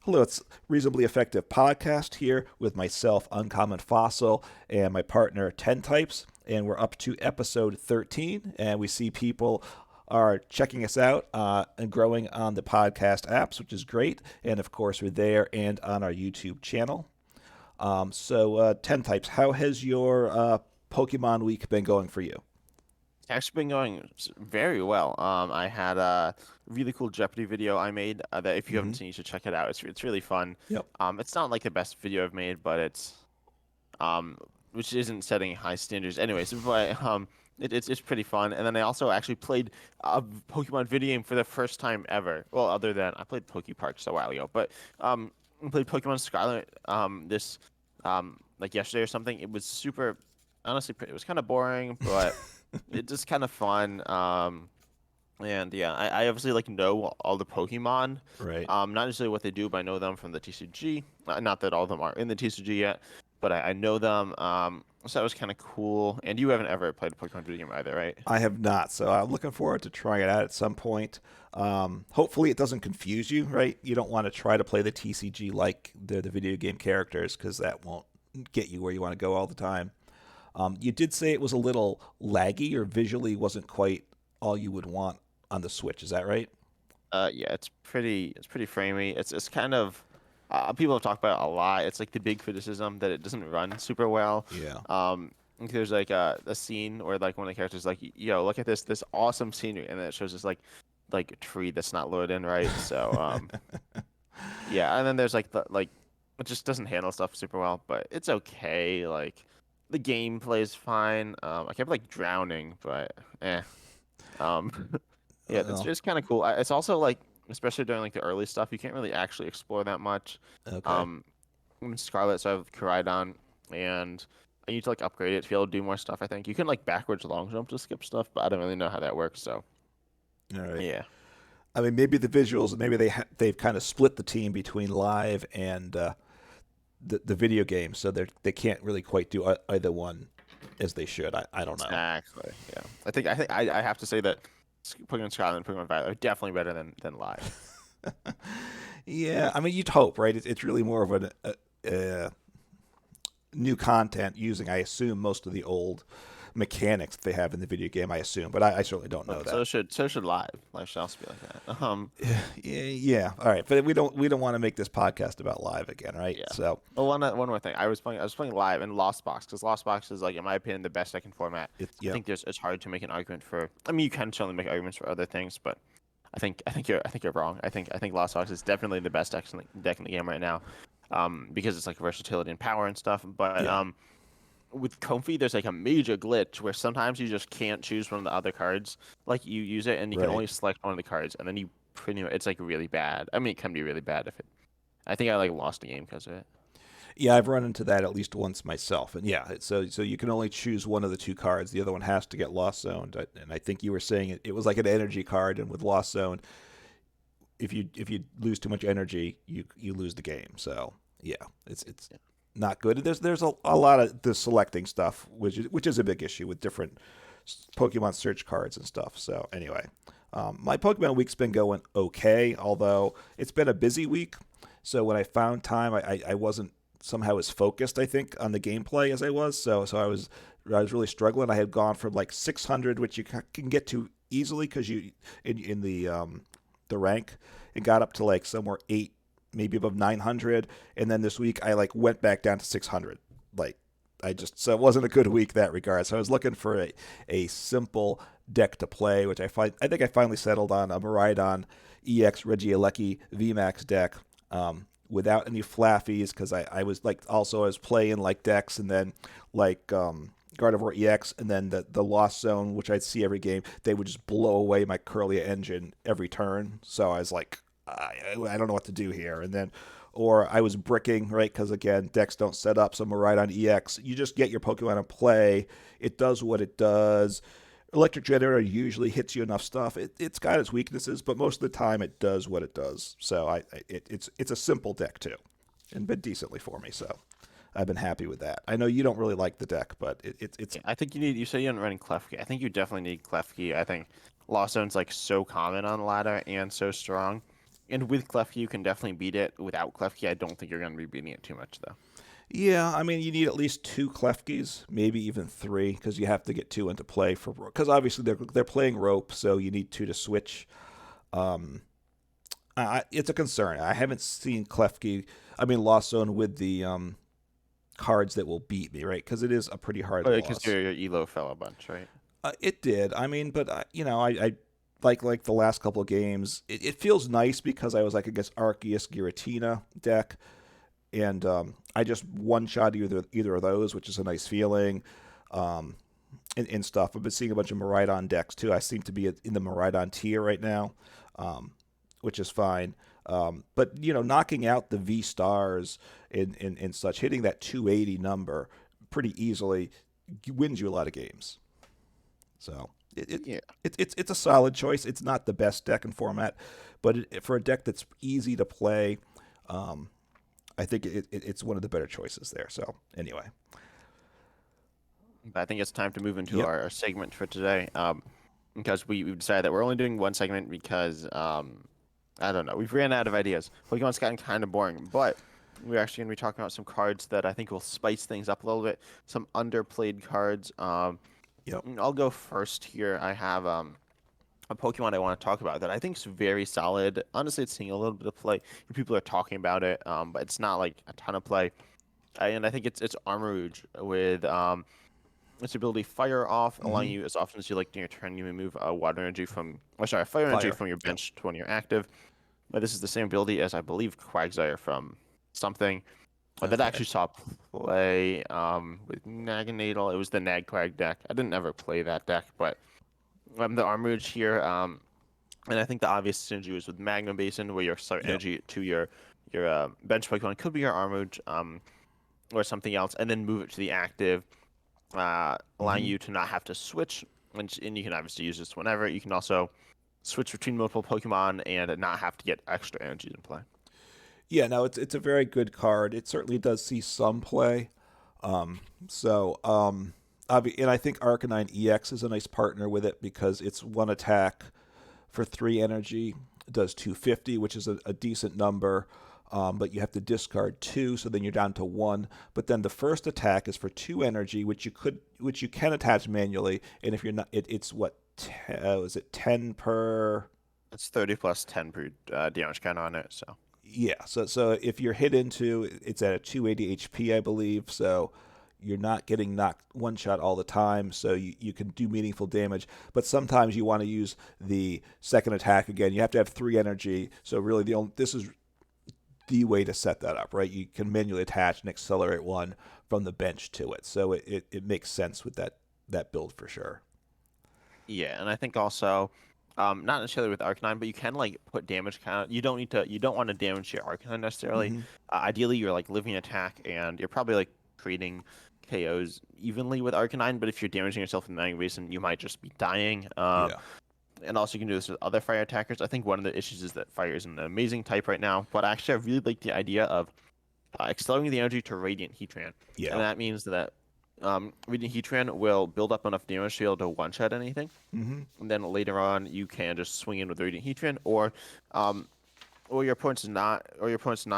Hello, it's Reasonably Effective Podcast here with myself, Uncommon Fossil, and my partner, 10 Types. And we're up to episode 13, and we see people are checking us out and growing on the podcast apps, which is great. And of course, we're there and on our YouTube channel. 10 Types, how has your Pokemon week been going for you? It's actually been going very well. I had a really cool Jeopardy video I made that if you Mm-hmm. haven't seen, you should check it out. It's really fun. Yep. It's not like the best video I've made, but it's um, which isn't setting high standards, anyways. But it's pretty fun. And then I also actually played a Pokemon video game for the first time ever. Well, other than I played Poke Parks a while ago, but I played Pokemon Scarlet this like yesterday or something. It was super honestly, it was kind of boring, but it's just kind of fun. And yeah, I obviously like know all the Pokemon. Right. Not necessarily what they do, but I know them from the TCG. Not that all of them are in the TCG yet, but I know them. So that was kind of cool. And you haven't ever played a Pokemon video game either, right? I have not, so I'm looking forward to trying it out at some point. Hopefully, it doesn't confuse you, right? You don't want to try to play the TCG like the video game characters because that won't get you where you want to go all the time. You did say it was a little laggy or visually wasn't quite all you would want on the Switch. Is that right? Yeah, it's pretty framey. It's kind of people have talked about it a lot. It's like the big criticism that it doesn't run super well. Yeah. There's like a scene where like one of the characters is like, yo, look at this awesome scenery, and then it shows this like a tree that's not loaded in right. So yeah, and then there's like the like it just doesn't handle stuff super well, but it's okay. Like the gameplay is fine. I kept like drowning, but eh. Um, yeah, that's Well, just kind of cool. It's also like, especially during like the early stuff, you can't really actually explore that much. okay. Um, I'm in Scarlet, so I have Koraidon, and I need to like upgrade it to be able to do more stuff. I think you can like backwards long jump to skip stuff, but I don't really know how that works. So All right. yeah, I mean, maybe the visuals, maybe they've kind of split the team between live and the video game, so they can't really quite do either one as they should. I don't know. exactly. Yeah, I have to say that Pokemon Scarlet and Pokemon Violet are definitely better than live. Yeah, I mean, you'd hope, right? It's really more of a new content using, I assume, most of the old mechanics that they have in the video game. I assume, but I certainly don't know Well, that. so should live. Live should also be like that. Yeah, yeah. All right, but we don't want to make this podcast about live again, right? Yeah. So, Oh, one more thing. I was playing live in Lost Box because Lost Box is like, in my opinion, the best second format. I yeah, think it's hard to make an argument for. I mean, you can certainly make arguments for other things, but I think you're wrong. I think Lost Box is definitely the best deck in the game right now, because it's like versatility and power and stuff. But yeah, with Comfy, there's like a major glitch where sometimes you just can't choose one of the other cards. Like you use it and you can right. only select one of the cards, and then you pretty much it's like really bad. I mean, it can be really bad if it. I think I like lost a game because of it. Yeah, I've run into that at least once myself, and yeah, so you can only choose one of the two cards. The other one has to get lost zoned, and I think you were saying it was like an energy card, and with lost zone, if you lose too much energy, you lose the game. So yeah, it's Yeah. not good. There's a lot of the selecting stuff, which is a big issue with different Pokemon search cards and stuff. So anyway, my Pokemon week's been going okay, although it's been a busy week. So when I found time, I wasn't somehow as focused, I think, on the gameplay as I was. So I was really struggling. I had gone from like 600, which you can get to easily because you in the rank, and got up to like somewhere eight, maybe above 900, and then this week I like went back down to 600. Like so it wasn't a good week that regard. So I was looking for a simple deck to play, which I think I finally settled on a Miraidon EX Regieleki VMAX deck. Without any flaffies, because I was like also I was playing like decks and then like Gardevoir EX and then the Lost Zone, which I'd see every game, they would just blow away my Curlia engine every turn. So I was like, I don't know what to do here. And then, or I was bricking, right? Because again, decks don't set up. So Miraidon EX, you just get your Pokemon in play. It does what it does. Electric Generator usually hits you enough stuff. It's got its weaknesses, but most of the time it does what it does. So it's a simple deck too, and been decently for me. So I've been happy with that. I know you don't really like the deck, but it's Yeah, I think you say you're running Klefki. I think you definitely need Klefki. I think Lost Zone's like so common on the ladder and so strong. And with Klefki, you can definitely beat it. Without Klefki, I don't think you're going to be beating it too much, though. Yeah, I mean, you need at least two Klefkis, maybe even three, because you have to get two into play for. Because obviously they're playing rope, so you need two to switch. Um, it's a concern. I haven't seen Klefki. I mean, Lost Zone with the cards that will beat me, right? Because it is a pretty hard Because loss. your Elo fell a bunch, right? It did. I mean, but I like the last couple of games. It feels nice because I was like against Arceus Giratina deck, and I just one shot either of those, which is a nice feeling. Um, and stuff. I've been seeing a bunch of Maridon decks too. I seem to be in the Maridon tier right now, um, which is fine. But knocking out the V stars and such, hitting that 280 number pretty easily wins you a lot of games. So Yeah. it's a solid choice. It's not the best deck in format, but for a deck that's easy to play, um, I think it's one of the better choices there. So anyway, I think it's time to move into yep, our segment for today. Because we've decided that we're only doing one segment because I don't know, we've ran out of ideas. Pokemon's gotten kind of boring, but we're actually going to be talking about some cards that I think will spice things up a little bit. Some underplayed cards. yep, I'll go first here. I have a Pokemon I want to talk about that I think is very solid. Honestly, it's seeing a little bit of play. People are talking about it, but it's not like a ton of play. And I think it's Armarouge with its ability Fire Off, allowing mm-hmm. you as often as you like during your turn, you may move water energy from, or sorry, fire energy Fire, from your yep, bench to when you're active. But this is the same ability as I believe Quagsire from something. That okay, actually saw play with Naganadel. It was the Nagquag deck. I didn't ever play that deck, but the Armarouge here. And I think the obvious synergy was with Magma Basin, where your start yep, energy to your bench Pokemon could be your Armarouge, or something else, and then move it to the active, allowing mm-hmm. you to not have to switch. And you can obviously use this whenever. You can also switch between multiple Pokemon and not have to get extra energies in play. Yeah, no, it's a very good card. It certainly does see some play. So, and I think Arcanine EX is a nice partner with it because it's one attack for three energy. It does 250, which is a decent number. But you have to discard two, so then you're down to one. But then the first attack is for two energy, which you can attach manually. And if you're not, it's what is it 10 per? It's 30 plus 10 per damage count on it. So Yeah, so if you're hit into, it's at a 280 HP, I believe. So you're not getting knocked one shot all the time, so you can do meaningful damage. But sometimes you want to use the second attack again. You have to have three energy. So really, this is the way to set that up, right? You can manually attach and accelerate one from the bench to it. So it makes sense with that build for sure. yeah, and I think also, not necessarily with Arcanine, but you can like put damage count. You don't want to damage your Arcanine necessarily. Mm-hmm. Ideally, you're like living attack, and you're probably like creating KOs evenly with Arcanine. But if you're damaging yourself in the Magma Basin, you might just be dying. Yeah. And also you can do this with other fire attackers. I think one of the issues is that fire is an amazing type right now, but actually I really like the idea of accelerating the energy to Radiant Heatran, and Yeah. that means that Radiant Heatran will build up enough damage to be able to one-shot anything, Mm-hmm. and then later on you can just swing in with Radiant Heatran, um, or your opponent's not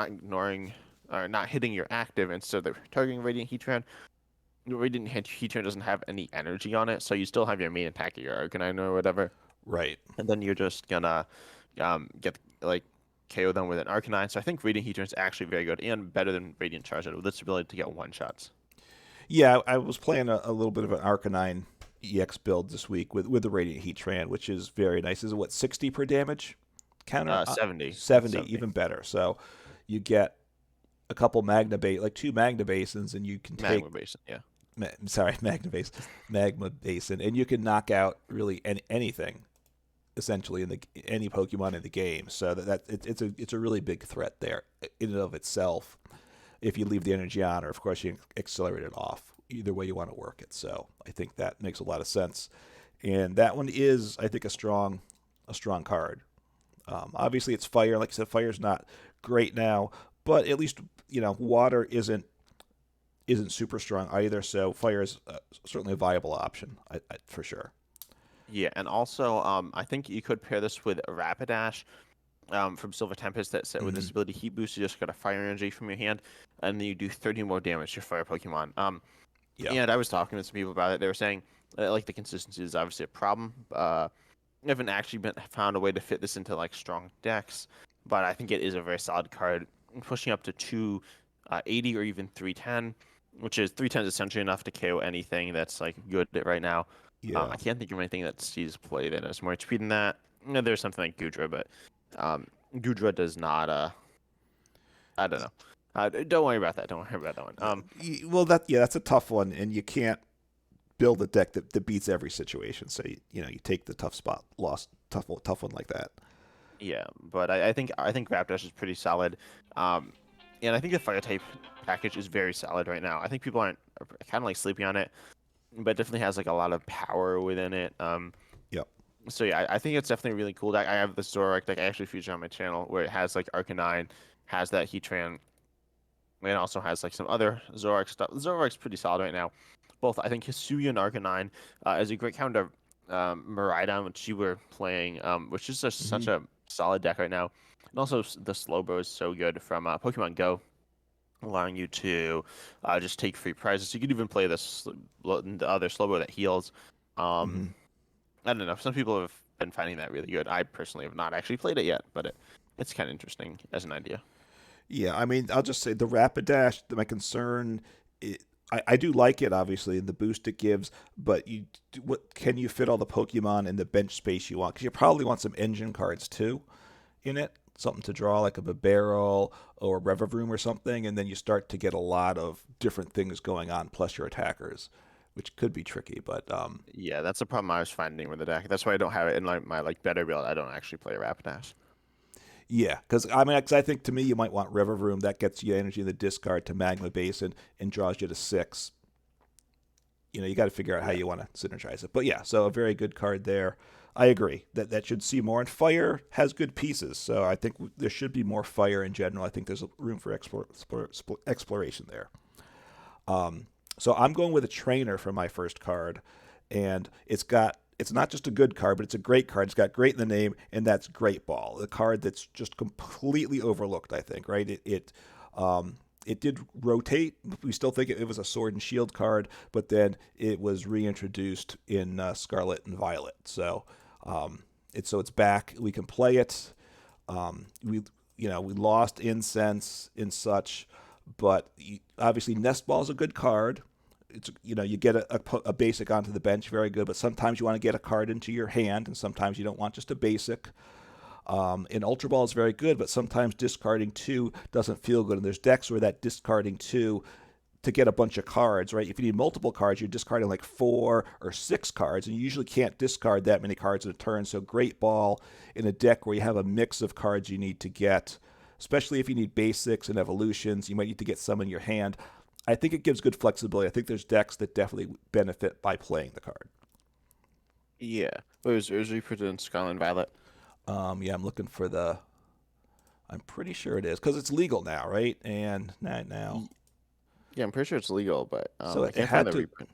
ignoring or not hitting your active, and so they're targeting Radiant Heatran. Radiant Heatran doesn't have any energy on it, so you still have your main attack of your Arcanine or whatever, Right. and then you're just gonna get like KO them with an Arcanine. So I think Radiant Heatran is actually very good and better than Radiant Charizard with its ability to get one shots. Yeah, I was playing a little bit of an Arcanine EX build this week with the Radiant Heatran, which is very nice. Is it what 60 per damage counter? 70. It's 70, 70. even better. So you get a couple like two Magna Basins, and you can take Magma Basin, yeah. sorry, Magma Basin, and you can knock out really anything essentially in the any Pokemon in the game. So it's a really big threat there in and of itself. If you leave the energy on, or of course you accelerate it off. Either way you want to work it. So I think that makes a lot of sense. And that one is, I think, a strong card. Obviously, it's fire. Like I said, fire's not great now, but at least water isn't super strong either. So fire is certainly a viable option, for sure. Yeah, and also I think you could pair this with Rapidash. from Silver Tempest that set with Hmm. this ability Heat Boost. You just got a fire energy from your hand, and then you do 30 more damage to your fire Pokemon. Yeah. And I was talking to some people about it. They were saying like the consistency is obviously a problem. I haven't actually found a way to fit this into like strong decks, but I think it is a very solid card, pushing up to 280 or even 310, which is 310 is essentially enough to KO anything that's like good right now. Yeah. I can't think of anything that sees play that has more HP than that. You know, there's something like Gudra, but Gudra does not. I don't know. Don't worry about that. Don't worry about that one. Well, that's a tough one, and you can't build a deck that beats every situation. So you take the tough spot, lost tough one like that. Yeah, but I think Raptors is pretty solid. Um, and I think the fire type package is very solid right now. I think people aren't kind of like sleeping on it, but it definitely has like a lot of power within it. Yep. So yeah, I think it's definitely really cool. Deck. I have the Zoroark deck I actually feature on my channel where it has like Arcanine, has that Heatran, and also has like some other Zoroark stuff. Zoroark's pretty solid right now. Both I think Hisuian and Arcanine is a great counter Miraidon, which you were playing, which is just Hmm. such a solid deck right now. And also the Slowbro is so good from Pokemon Go, allowing you to just take free prizes. You could even play the other Slowbro that heals. Um, Hmm. I don't know. Some people have been finding that really good. I personally have not actually played it yet, but it's kind of interesting as an idea. Yeah, I mean, I'll just say the Rapidash. My concern, I do like it obviously, and the boost it gives. But what can you fit all the Pokemon in the bench space you want? Because you probably want some engine cards too in it, something to draw like a Barrel or a Revavroom or something, and then you start to get a lot of different things going on plus your attackers, which could be tricky. But Yeah, that's the problem I was finding with the deck. That's why I don't have it in my like better build. I don't actually play Rapidash. yeah, because I mean, 'cause I think to me you might want Revavroom that gets you energy in the discard to Magma Base and draws you to 6. You got to figure out how Yeah. you want to synergize it. But yeah, so a very good card there. I agree that should see more. And fire has good pieces, so I think there should be more fire in general. I think there's room for exploration there. So I'm going with a trainer for my first card, and it's not just a good card, but it's a great card. It's got great in the name, and that's Great Ball, the card that's just completely overlooked. I think right. It did rotate. We still think it was a Sword and Shield card, but then it was reintroduced in Scarlet and Violet. So it's back. We can play it. We lost Incense and such, but obviously Nest Ball is a good card. It's you get a basic onto the bench, very good. But sometimes you want to get a card into your hand, and sometimes you don't want just a basic. And Ultra Ball is very good, but sometimes discarding two doesn't feel good. And there's decks where that discarding two to get a bunch of cards, right? If you need multiple cards, you're discarding like 4 or 6 cards, and you usually can't discard that many cards in a turn. So Great Ball in a deck where you have a mix of cards you need to get, especially if you need basics and evolutions, you might need to get some in your hand. I think it gives good flexibility. I think there's decks that definitely benefit by playing the card. Yeah. It was reprinted in Scarlet and Violet. Yeah, I'm looking for the. I'm pretty sure it is because it's legal now, right? And not now. Y- Yeah, I'm pretty sure it's legal, but So I it can't find had the to. reprint.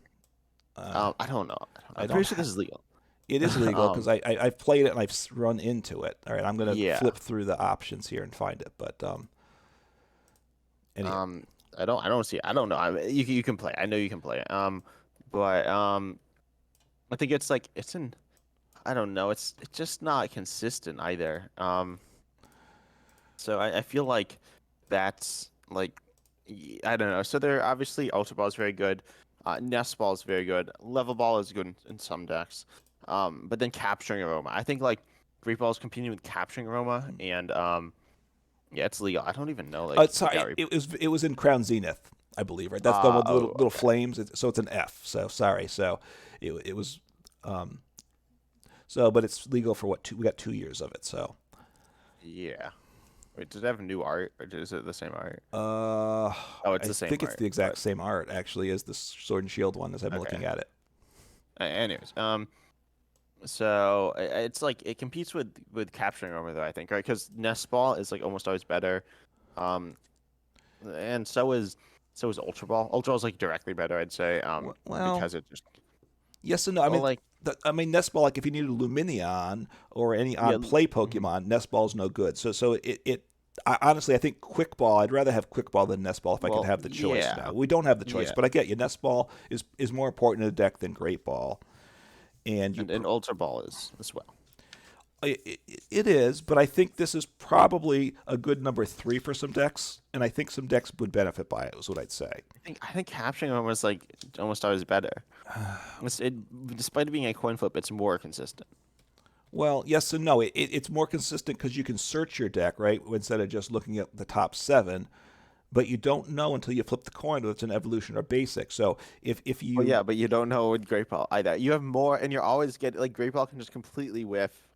Uh, I don't know. I I'm pretty don't. sure this is legal. It is legal because Um, I've played it and I've run into it. All right, I'm gonna yeah. flip through the options here and find it. But anyhow, Um, I don't see. I don't know. You can play. I know you can play. But I think it's like it's in. I don't know. It's just not consistent either. So I feel like that's like I don't know. So they're obviously Ultra Ball is very good. Nest Ball is very good. Level Ball is good in some decks. But then Capturing Aroma. I think like Great Ball is competing with Capturing Aroma, and yeah, it's legal. I don't even know like if it got sorry, re it was in Crown Zenith, I believe. Right, that's the one with the little oh, little okay. flames. So it's an F. So sorry. So it was. Um, but it's legal for what? We got 2 years of it. So Yeah. Wait, does it have new art or is it the same art? uh, Oh, it's I the same think it's art, the but exact same art actually as the Sword and Shield one as I'm okay. looking at it. Anyways, so it's like it competes with Capturing Armor though, I think, right? Because Nest Ball is like almost always better. Um, and so is Ultra Ball. Ultra Ball is like directly better, I'd say. Well, Because it just yes and no. I well mean, like. I mean, Nest Ball, like if you need a Lumineon or any Yeah. on play Mhm. Pokemon, Nest Ball's no good. So honestly, I think Quick Ball. I'd rather have Quick Ball than Nest Ball if I could Well, have the choice. yeah, Now we don't have the choice, yeah, but I get you. Nest Ball is more important in a deck than Great Ball, and and Ultra Ball is as well. it is. But I think this is probably a good number three for some decks, and I think some decks would benefit by it. Is what I'd say. I think capturing them was like almost always better. Despite it being a coin flip, it's more consistent. Well, yes and no. It's more consistent because you can search your deck, right? Instead of just looking at the top seven, but you don't know until you flip the coin whether it's an evolution or basic. So if Well, you yeah, but you don't know with Great Ball either. You have more, and you're always getting like Great Ball can just completely whiff.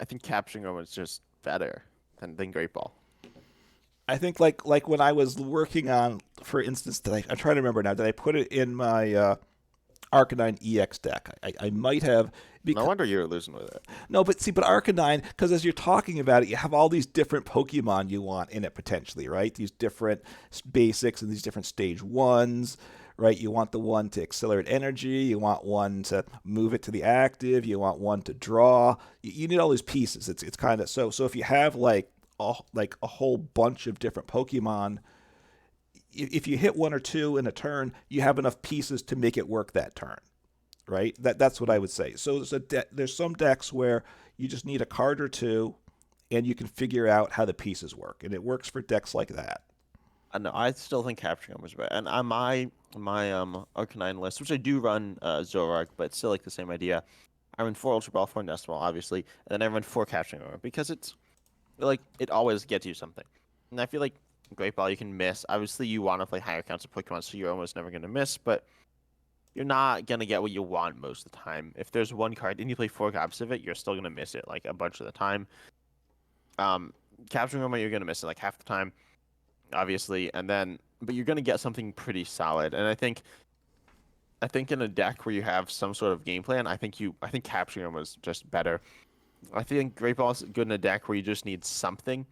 I think capturing them is just better than Great Ball. I think like when I was working on, for instance, I'm trying to remember now. Did I put it in my Arcanine EX deck? I might have. No Because wonder you're losing with it. no, but see, but Arcanine, because as you're talking about it, you have all these different Pokemon you want in it potentially, right? These different basics and these different stage ones, right? You want the one to accelerate energy, you want one to move it to the active, you want one to draw. You need all these pieces. It's kind of so if you have like a whole bunch of different Pokemon, if you hit one or two in a turn, you have enough pieces to make it work that turn, right? That's what I would say. So there's some decks where you just need a card or two, and you can figure out how the pieces work, and it works for decks like that. I know. I still think capturing them was better. And on my Arcanine list, which I do run Zoroark, but it's still like the same idea. I run four Ultra Ball, four Nest Ball, obviously, and then I run four capturing them because it's like it always gets you something. And I feel like Great Ball you can miss. Obviously, you want to play higher counts of Pokemon, so you're almost never going to miss, but you're not going to get what you want most of the time. If there's one card and you play four copies of it, you're still going to miss it like a bunch of the time. Um, Capturing them, you're going to miss it like half the time, obviously, and then but you're going to get something pretty solid. And I think in a deck where you have some sort of game plan, I think capturing them was just better. I think Great Ball is good in a deck where you just need something.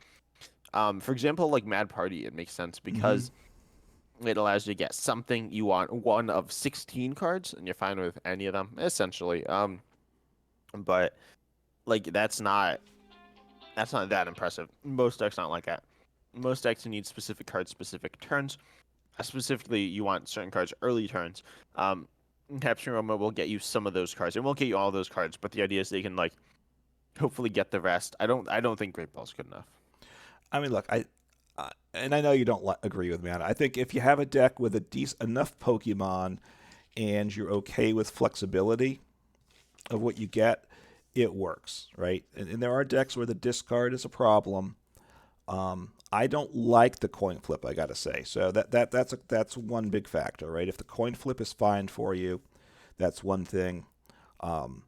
For example, like Mad Party, it makes sense Mm-hmm. because it allows you to get something you want, one of 16 cards, and you're fine with any of them, essentially. But like that's not that impressive. Most decks not like that. Most decks you need specific cards, specific turns. Specifically, you want certain cards early turns. Um, Capturing Roma will get you some of those cards. It won't get you all those cards, but the idea is they can like hopefully get the rest. I don't think Great Ball's good enough. I mean, look, and I know you don't agree with me on it. I think if you have a deck with enough Pokemon and you're okay with flexibility of what you get, it works, right? And there are decks where the discard is a problem. I don't like the coin flip, I gotta say. So that's one big factor, right? If the coin flip is fine for you, that's one thing. Um,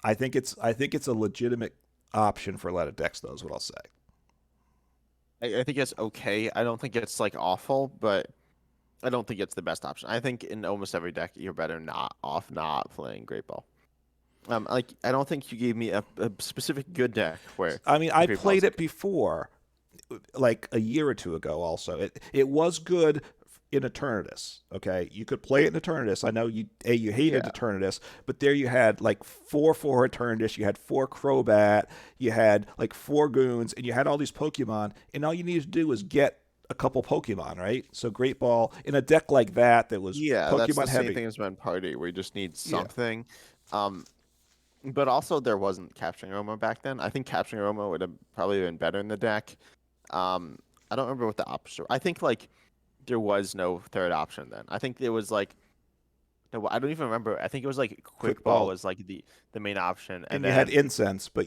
I think it's a legitimate option for a lot of decks, though. Is what I'll say. I think it's okay. I don't think it's like awful, but I don't think it's the best option. I think in almost every deck, you're better not playing Great Ball. Like I don't think you gave me a specific good deck where I mean, I Great Ball is played it like before, like a year or two ago. Also, it was good in Eternatus. Okay, you could play it in Eternatus. I know you hated yeah. Eternatus, but there you had like four Eternatus. You had four Crobat. You had like four Goons, and you had all these Pokemon. And all you needed to do was get a couple Pokemon, right? So Great Ball in a deck like that was Yeah, that's the Pokemon same heavy. thing as Men Party, where you just need Yeah, something. Um, but also there wasn't capturing Roma back then. I think capturing Roma would have probably been better in the deck. Um, I don't remember what the option. I think like there was no third option then. I think there was like no, I don't even remember. I think it was like Quick Quick Ball Ball, was like the main option, and and you had then incense, but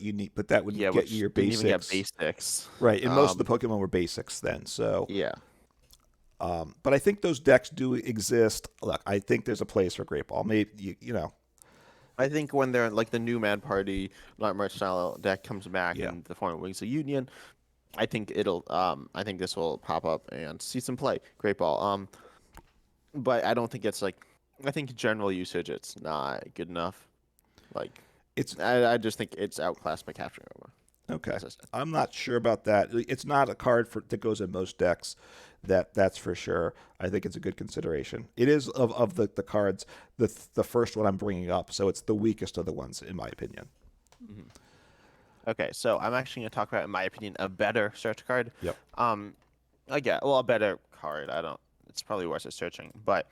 that would yeah, get you which your didn't even get basics. basics. Right, and most of Um, the Pokemon were basics then. So, yeah. but I think those decks do exist. Look, I think there's a place for Great Ball. Maybe you know, I think when they're like the new Mad Party, not merch style deck comes back yeah. in the form of Wings of Union, I think this will pop up and see some play. Great ball. But I don't think it's like I think general usage it's not good enough. Like It's I just think it's outclassed by capturing Roma. Okay. consistent. I'm not sure about that. It's not a card that goes in most decks. That's for sure. I think it's a good consideration. It is of the cards the first one I'm bringing up, so it's the weakest of the ones in my opinion. Hmm. Okay, so I'm actually going to talk about, in my opinion, a better search card. Yep. Um, well, a better card. I don't. It's probably worse at searching, but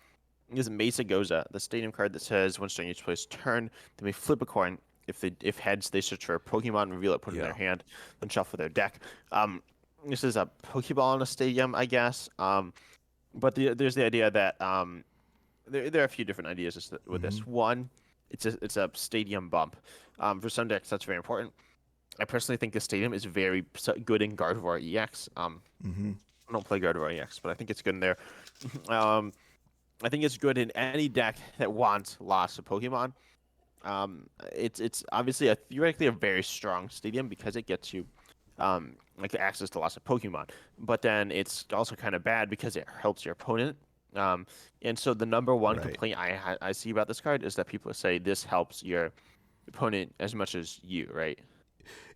is Mesa Goza, the stadium card that says once during each player's turn, they may flip a coin. If heads, they search for a Pokemon, reveal it, put it in their Yeah. hand, then shuffle their deck. Um, this is a Pokeball in a stadium, I guess. But there's the idea that there are a few different ideas with Mm-hmm. this. One, it's a stadium bump. For some decks, that's very important. I personally think the stadium is very good in Gardevoir EX. Mm-hmm. I don't play Gardevoir EX, but I think it's good in there. um, I think it's good in any deck that wants lots of Pokemon. It's obviously theoretically a very strong stadium because it gets you like access to lots of Pokemon. But then it's also kind of bad because it helps your opponent. Um, and so the number one Right. complaint I see about this card is that people say this helps your opponent as much as you, right?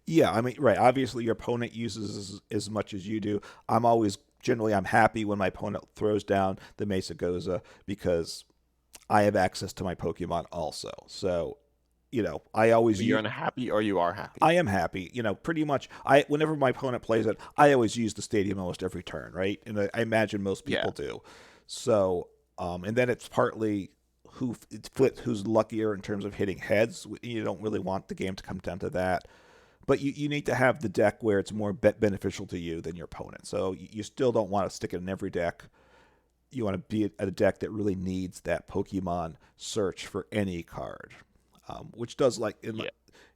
Yeah, I mean, right. Obviously, your opponent uses as much as you do. I'm happy when my opponent throws down the Mesa Goza because I have access to my Pokemon also. So, I always But you're use. unhappy or you are happy. I am happy. Pretty much. I Whenever my opponent plays it, I always use the stadium almost every turn, right? And I imagine most Yeah. people do. So, and then it's partly who's luckier in terms of hitting heads. You don't really want the game to come down to that, but you need to have the deck where it's more beneficial to you than your opponent. So you still don't want to stick it in every deck. You want to be at a deck that really needs that Pokemon search for any card, which does like Yeah.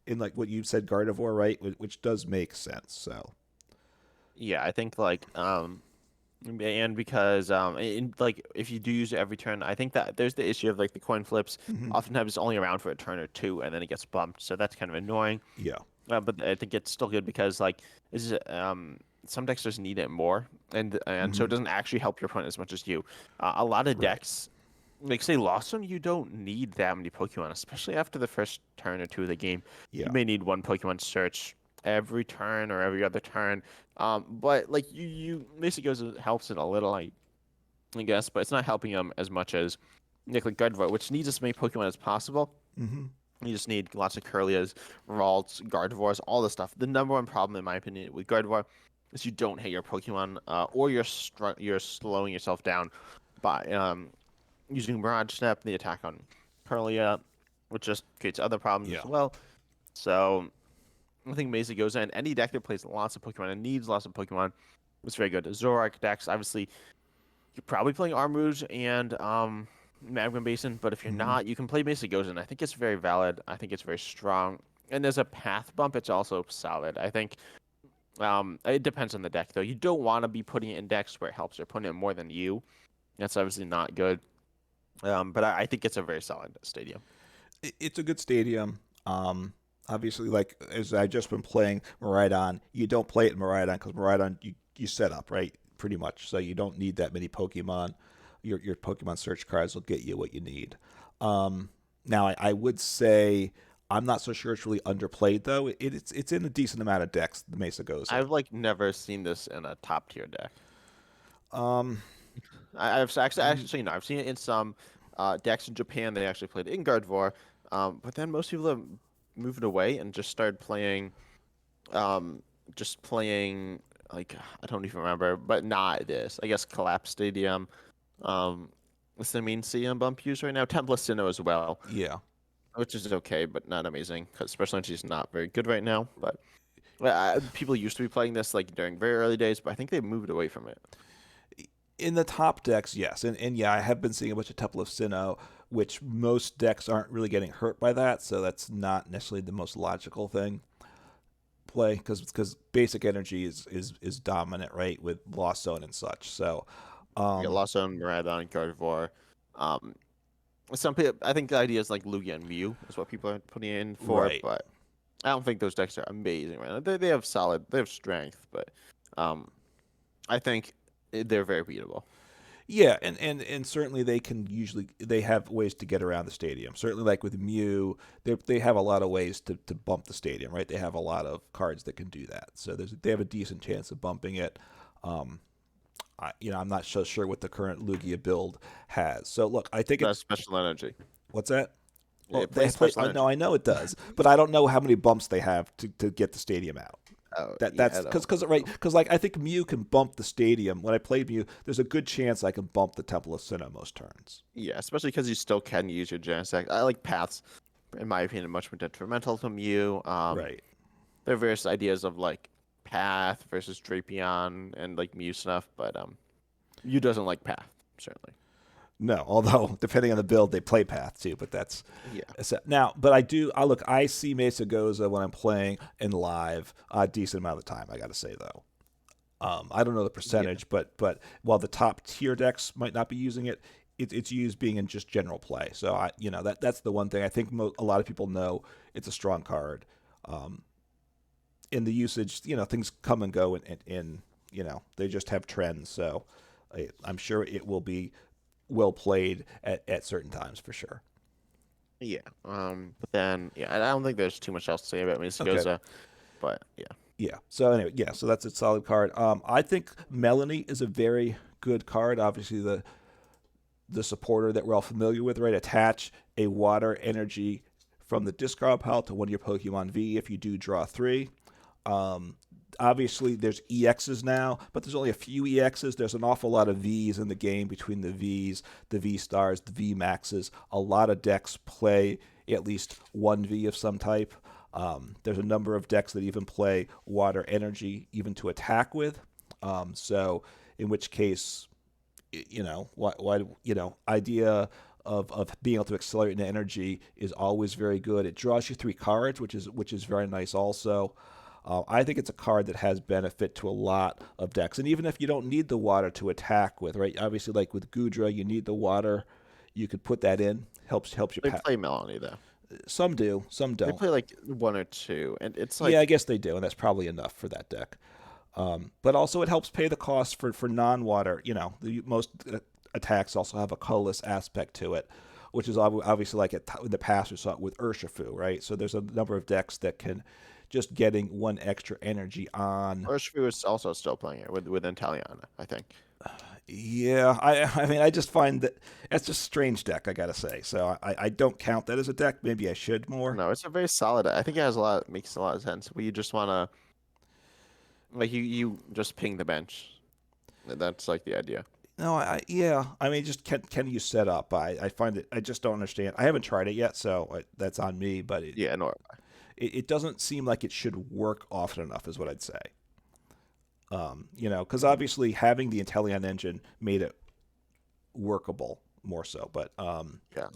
in like what you said, Gardevoir, right? Which does make sense. So Yeah, I think and because like if you do use it every turn, I think that there's the issue of like the coin flips. hmm Oftentimes it's only around for a turn or two, and then it gets bumped. So that's kind of annoying. yeah, But I think it's still good because like some decks just need it more, and so hmm it doesn't actually help your opponent as much as you. A lot of right, decks, like say Lost Zone, you don't need that many Pokemon, especially after the first turn or two of the game. yeah, You may need one Pokemon search every turn or every other turn. But like you basically goes helps it a little, I guess, but it's not helping them as much as like Gardevoir, which needs as many Pokemon as possible. hmm You just need lots of Curlias, Ralts, Gardevoirs, all this stuff. The number one problem, in my opinion, with Gardevoir is you don't hit your Pokemon, or you're slowing yourself down by using Mirage Step, the attack on Curlia, which just creates other problems yeah, as well. So I think Mesa goes in. Any deck that plays lots of Pokemon and needs lots of Pokemon is very good. Zoroark decks, obviously, you're probably playing Armrouge and Magma Basin, but if you're hmm not, you can play Mesa Gozen. I think it's very valid. I think it's very strong. And there's a path bump, it's also solid. I think it depends on the deck though. You don't want to be putting it in decks where it helps your opponent more than you. That's obviously not good. But I think it's a very solid stadium. it's a good stadium. Obviously, like as I just been playing Miraidon, you don't play it in Miraidon because Miraidon you set up right pretty much, so you don't need that many Pokemon. Your Pokemon search cards will get you what you need. Now I would say I'm not so sure it's really underplayed though. It's in a decent amount of decks. The Mesa goes I've like never seen this in a top tier deck. Um, I've mm, actually, I've seen it in some decks in Japan. They actually played in Gardevoir, but then most people have moved away and um, just playing like I don't even remember, but not this. I guess Collapse Stadium. What's the main stadium bump used right now? Temple Sinnoh as well, yeah. which is okay, but not amazing, 'cause especially when she's not very good right now. But people used to be playing this like during very early days, but I think they've moved away from it. In the top decks, yes, and yeah, I have been seeing a bunch of Temple of Sinnoh, which most decks aren't really getting hurt by that, so that's not necessarily the most logical thing play because basic energy is dominant, right, with Lost Zone and such. So, You got um, Lost Zone, Marathon, Gardevoir. Um, some people, I think the idea is like Lugia and Mew is what people are putting in for, right. but I don't think those decks are amazing right now. They have they have strength, but um, I think they're very beatable. Yeah, and certainly they have ways to get around the stadium. Certainly, like with Mew, they have a lot of ways to bump the stadium, right? They have a lot of cards that can do that, so they have a decent chance of bumping it. Um, I'm not so sure what the current Lugia build has. So look, I think That's it's special energy. what's that? Well, It they plays play. special I know, energy. I know it does, but I don't know how many bumps they have to get the stadium out. Oh yeah, That's I don't because right know. because like I think Mew can bump the stadium. When I play Mew, there's a good chance I can bump the Temple of Sinnoh most turns. Yeah, especially because you still can use your Genesect. I like paths, in my opinion, much more detrimental to Mew. Right. There are various ideas of like path versus Drapion and like Mew stuff, but Mew doesn't like path certainly. No, although depending on the build, they play path too. But that's Yeah, now. But I do. I look. I see Mesa Goza when I'm playing in live a decent amount of the time. I got to say though. I don't know the yeah, percentage, but while the top tier decks might not be using it, it's used being in just general play. So that's the one thing I think a lot of people know it's a strong card. Um, in the usage, things come and go, and they just have trends. So I'm sure it will be well played at certain times for sure. yeah. But then yeah, I don't think there's too much else to say about Okay. Misagoza, but yeah, Yeah. So anyway, yeah. So that's a solid card. I think Melanie is a very good card. Obviously, the supporter that we're all familiar with, right? Attach a water energy from the discard pile to one of your Pokemon V if you do draw three. Um, Obviously, there's EXs now, but there's only a few EXs. There's an awful lot of Vs in the game between the Vs, the V stars, the V maxes. A lot of decks play at least one V of some type. There's a number of decks that even play water energy, even to attack with. So, in which case, why idea of being able to accelerate an energy is always very good. It draws you three cards, which is very nice also. I think it's a card that has benefit to a lot of decks, and even if you don't need the water to attack with, right? Obviously, like with Gudra, you need the water. You could put that in. Helps you. they play Melanie though. Some do, some They don't. play like one or two, and it's Yeah, I like guess they do, and that's probably enough for that deck. But also, it helps pay the cost for non-water. Most attacks also have a colorless aspect to it, which is obviously like in the past we saw it with Urshifu, right? So there's a number of decks that can just getting one extra energy on. Urshifu is also still playing it with Intaliana, I think. Yeah, I mean I just find that that's just a strange deck, I gotta say. So I don't count that as a deck. Maybe I should more. No, it's a very solid. I think it has a lot makes a lot of sense. Where you just wanna like you just ping the bench. That's like the idea. No, yeah. I mean, just can you set up? I find it. I just don't understand. I haven't tried it yet, so that's on me. But Yeah, no, it doesn't seem like it should work often enough, is what I'd say. Because obviously having the Intellion engine made it workable more so, yeah.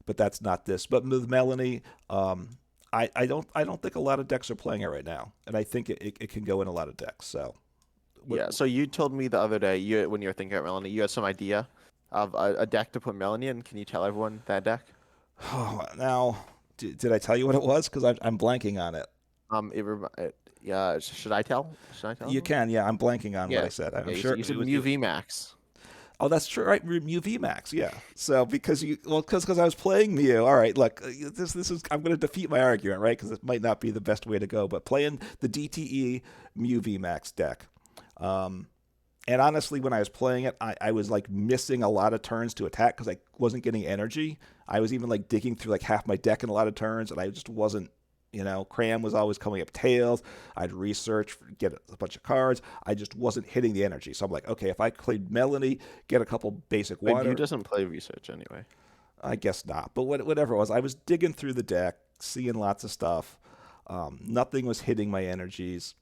but that's not this. But with Melanie, I don't think a lot of decks are playing it right now, and I think it can go in a lot of decks. So, what, Yeah, so you told me the other day, when you were thinking about Melanie, you had some idea of a deck to put Melanie in. Can you tell everyone that deck? now, did I tell you what it was? Because I'm blanking on it. Yeah, should I tell? Should I tell You everyone? can, yeah. I'm blanking on what Yeah. I said. Yeah, I'm you sure said, you it said was. Mew V Max. Oh, that's true, right? Mew V Max, yeah. So because I was playing Mew. All right, look, this is I'm going to defeat my argument, right? Because it might not be the best way to go, but playing the DTE Mew V Max deck. And honestly, when I was playing it, I was like missing a lot of turns to attack because I wasn't getting energy. I was even like digging through like half my deck in a lot of turns, and I just wasn't. Cram was always coming up tails. I'd research, get a bunch of cards. I just wasn't hitting the energy. So I'm like, okay, if I played Melanie, get a couple basic But Mew water, doesn't play research anyway. I guess not. But whatever it was, I was digging through the deck, seeing lots of stuff. Nothing was hitting my energies.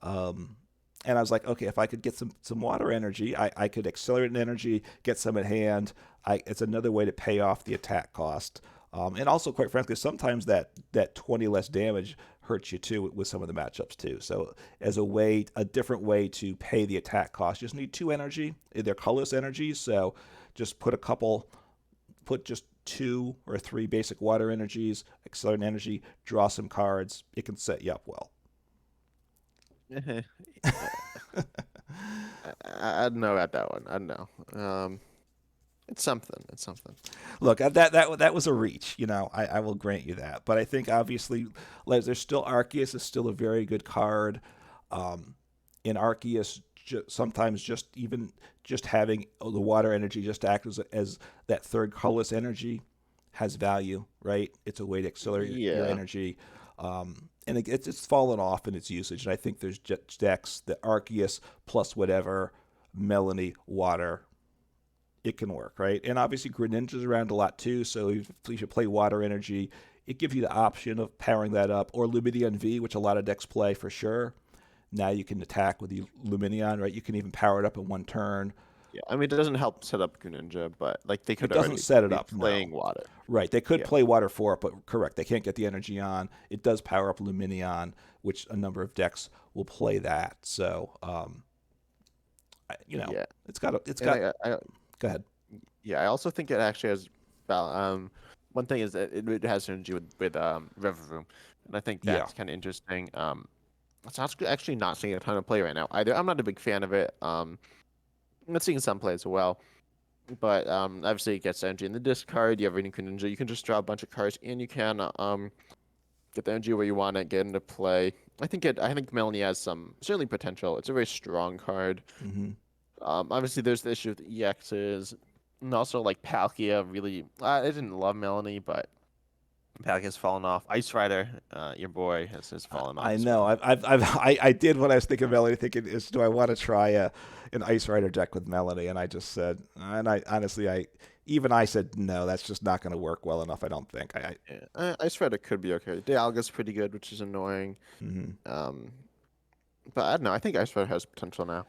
And I was like, okay, if I could get some water energy, I could accelerate an energy, get some at hand. It's another way to pay off the attack cost. And also, quite frankly, sometimes that 20 less damage hurts you too with some of the matchups too. So as a different way to pay the attack cost, you just need two energy. They're colorless energies, so just put just two or three basic water energies, accelerate an energy, draw some cards. It can set you up well. I don't know about that one. I don't know. It's something. It's something. Look, that was a reach. I will grant you that. But I think obviously, there's still Arceus is still a very good card. In Arceus, sometimes just having the water energy just to act as that third colorless energy has value, right? It's a way to accelerate your Yeah. energy. And it's fallen off in its usage. And I think there's decks that Arceus plus whatever Melanie water it can work, right? And obviously Greninja's around a lot too, so if you should play water energy, it gives you the option of powering that up, or Lumineon V, which a lot of decks play for sure. Now you can attack with the Lumineon, right? You can even power it up in one turn. Yeah. I mean, it doesn't help set up Greninja, but like they It could doesn't already set it be up, no. playing water. Right, they could Yeah. play water for it, but correct, they can't get the energy on. It does power up Lumineon, which a number of decks will play that. So, Yeah. it's And got. Go ahead. yeah, I also think it actually has one thing is that it has synergy with Revavroom, and I think Yeah. that's kind of interesting. It's actually not seeing a ton of play right now either. I'm not a big fan of it. I'm not seeing some play as well, but obviously it gets energy in the discard. You have any Ninja, you can just draw a bunch of cards, and you can get the energy where you want it, get into play. I think Melanie has some certainly potential. It's a very strong card. Hmm. Obviously, there's the issue with the EXs, and also like Palkia. Really, I didn't love Melanie, but Palkia's fallen off. Ice Rider, your boy, has fallen off I as know. well. I did what I was thinking of Melanie, thinking is, do I want to try an Ice Rider deck with Melanie? And I just said, and I honestly, I said no. That's just not going to work well enough. I don't think. Yeah, Ice Rider could be okay. Dialga's pretty good, which is annoying. Mhm. Um, but I don't know. I think Ice Rider has potential now.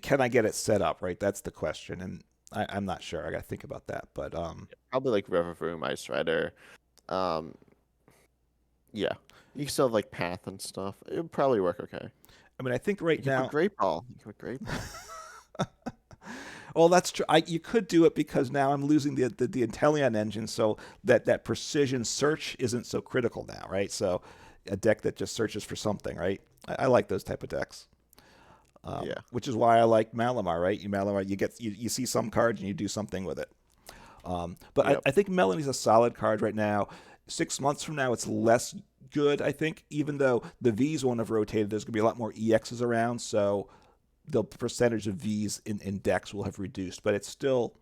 Can I get it set up right? That's the question, and I'm not sure. I got to think about that. But Probably like Revavroom, Ice Rider. Um, yeah, you can still have like Path and stuff. It would probably work okay. I mean, I think You right can put now. Great Ball. You can put Great Ball. Well, that's true. You could do it because now I'm losing the Inteleon engine, so that precision search isn't so critical now, right? So a deck that just searches for something, right? I like those type of decks. Yeah. Which is why I like Malamar, right? You see some cards and you do something with it. But Yep. I think Melanie's a solid card right now. 6 months from now, it's less good. I think, even though the V's won't have rotated, there's going to be a lot more EXs around, so the percentage of V's in decks will have reduced. But it's still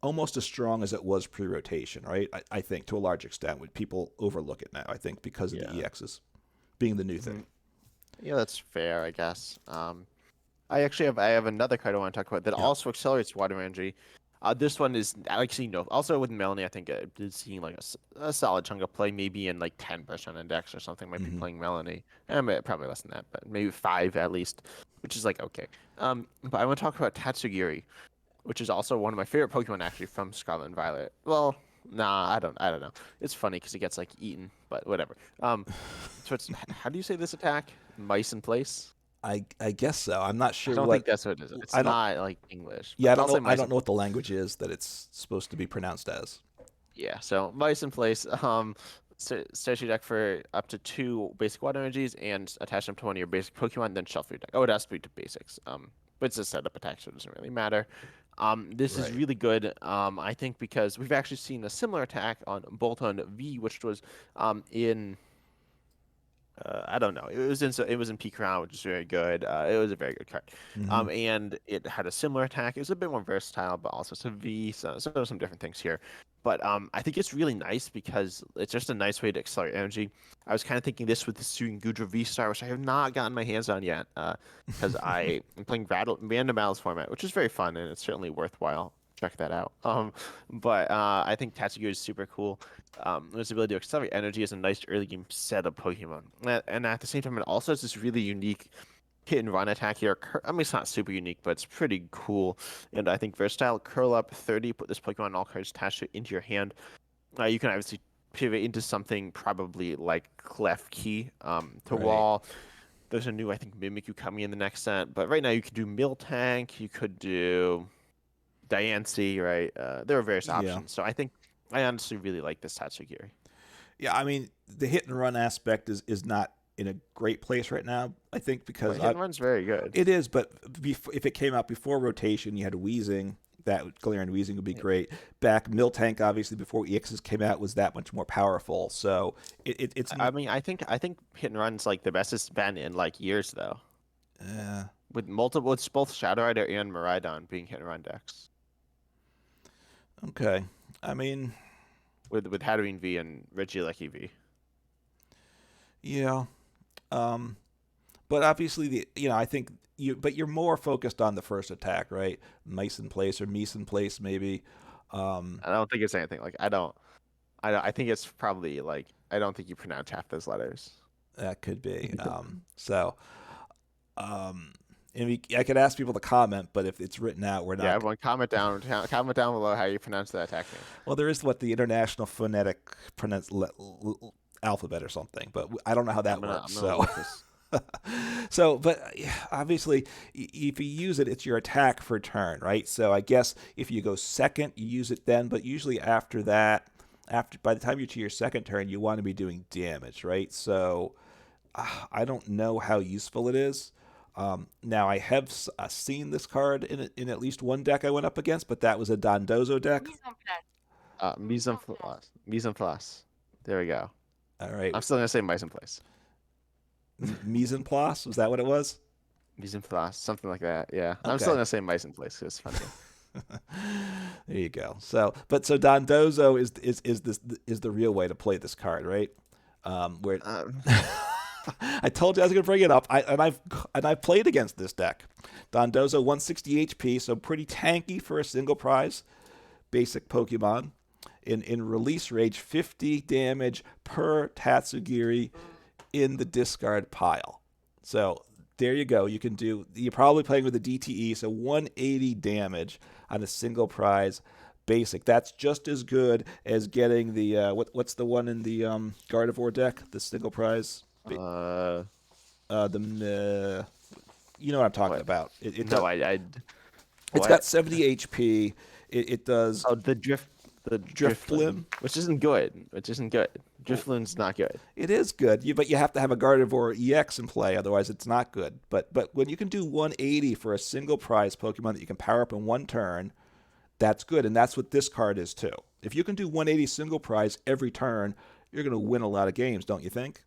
almost as strong as it was pre-rotation, right? I think to a large extent, when people overlook it now, I think because of the Yeah. EXs being the new hmm thing. Yeah, that's fair, I guess. I have another card I want to talk about that Yeah. also accelerates water energy. This one is actually no. Also with Melanie, I think it is seeing like a solid chunk of play, maybe in like 10% index or something. Might be Hmm. playing Melanie. Probably less than that, but maybe five at least, which is like okay. But I want to talk about Tatsugiri, which is also one of my favorite Pokemon actually from Scarlet and Violet. Well, nah, I don't know. It's funny because it gets like eaten, but whatever. So it's how do you say this attack? Mice in place? I guess so. I'm not I sure don't think what. that's what it is. It's I don't. not like English, Yeah, I but don't I'll say know. I mice don't in know what place. the language is that it's supposed to be pronounced as. Yeah, so mice in place. Search your deck for up to two basic water energies and attach them to one of your basic Pokemon, then shuffle your deck. Oh, it has to be to basics. But it's a setup attack, so it doesn't really matter. This is Right. really good. I think because we've actually seen a similar attack on Bolton V, which was in I don't know. It was in Peak Round, which is very good. It was a very good card. Hmm. And it had a similar attack. It was a bit more versatile, but also some V, so some different things here. But I think it's really nice because it's just a nice way to accelerate energy. I was kind of thinking this with the Suing Gudra V Star, which I have not gotten my hands on yet, because I am playing Random Battles format, which is very fun and it's certainly worthwhile. Check that out. But I think Tatsugiri is super cool. Its ability to accelerate energy is a nice early game setup Pokemon. And at the same time, it also has this really unique hit and run attack here. I mean, it's not super unique, but it's pretty cool. And I think versatile. Curl up 30, put this Pokemon and all cards attached to it into your hand. You can obviously pivot into something probably like Clef Key to Right. wall. There's a new, I think, Mimikyu coming in the next set. But right now, you could do Miltank. You could do Diancie, right? There are various Yeah. options. So I think I honestly really like this Tatsugiri. Yeah. I mean, the hit and run aspect is not in a great place right now. I think But because hit and run's very good. it is, but if it came out before rotation, you had Wheezing. That Galarian Wheezing would be great. Back Miltank, obviously, before EXs came out, was that much more powerful. So it's I mean, I think hit and run's like the best it's been in like years though. uh, It's both Shadow Rider and Miraidon being hit and run decks okay. I mean, with Hatterene V and Regieleki V. yeah. Um, but obviously, I think you're more focused on the first attack, right? Mice in place or Mise in place, maybe. Um, I don't think it's anything like I think it's probably like I don't think you pronounce half those letters. that could be. Um, I could ask people to comment, but if it's written out, we're Yeah, not. everyone comment down below how you pronounce that attack name. Well, there is what the International Phonetic Alphabet or something, but I don't know how that I'm works. gonna So, look this. but obviously, if you use it, it's your attack for turn, right? So I guess if you go second, you use it then, but usually after that, after by the time you're to your second turn, you want to be doing damage, right? So I don't know how useful it is. Now I have seen this card in at least one deck I went up against, but that was a Dondozo deck. Mise en place. There we go. All right, I'm still gonna say mise en place. mise en place, was that what it was? Mise en place, something like that. Yeah, I'm still Okay. gonna say mise en place 'cause it's funny. There you go. So Dondozo is the real way to play this card, right? Where Um, I told you I was going to bring it up. I've played against this deck. Dondozo 160 HP, so pretty tanky for a single prize. Basic Pokemon. In release rage, 50 damage per Tatsugiri in the discard pile. So there you go. You're probably playing with a DTE, so 180 damage on a single prize basic. That's just as good as getting the what's the one in the Gardevoir deck, the single prize. uh, The you know what I'm talking what? about. No, It's got what? 70 HP. It does Oh, the Drifloon. which isn't good. Drifloon's not good. It is good, but you have to have a Gardevoir EX in play, otherwise it's not good. But when you can do 180 for a single prize Pokemon that you can power up in one turn, that's good, and that's what this card is too. If you can do 180 single prize every turn, you're going to win a lot of games, don't you think?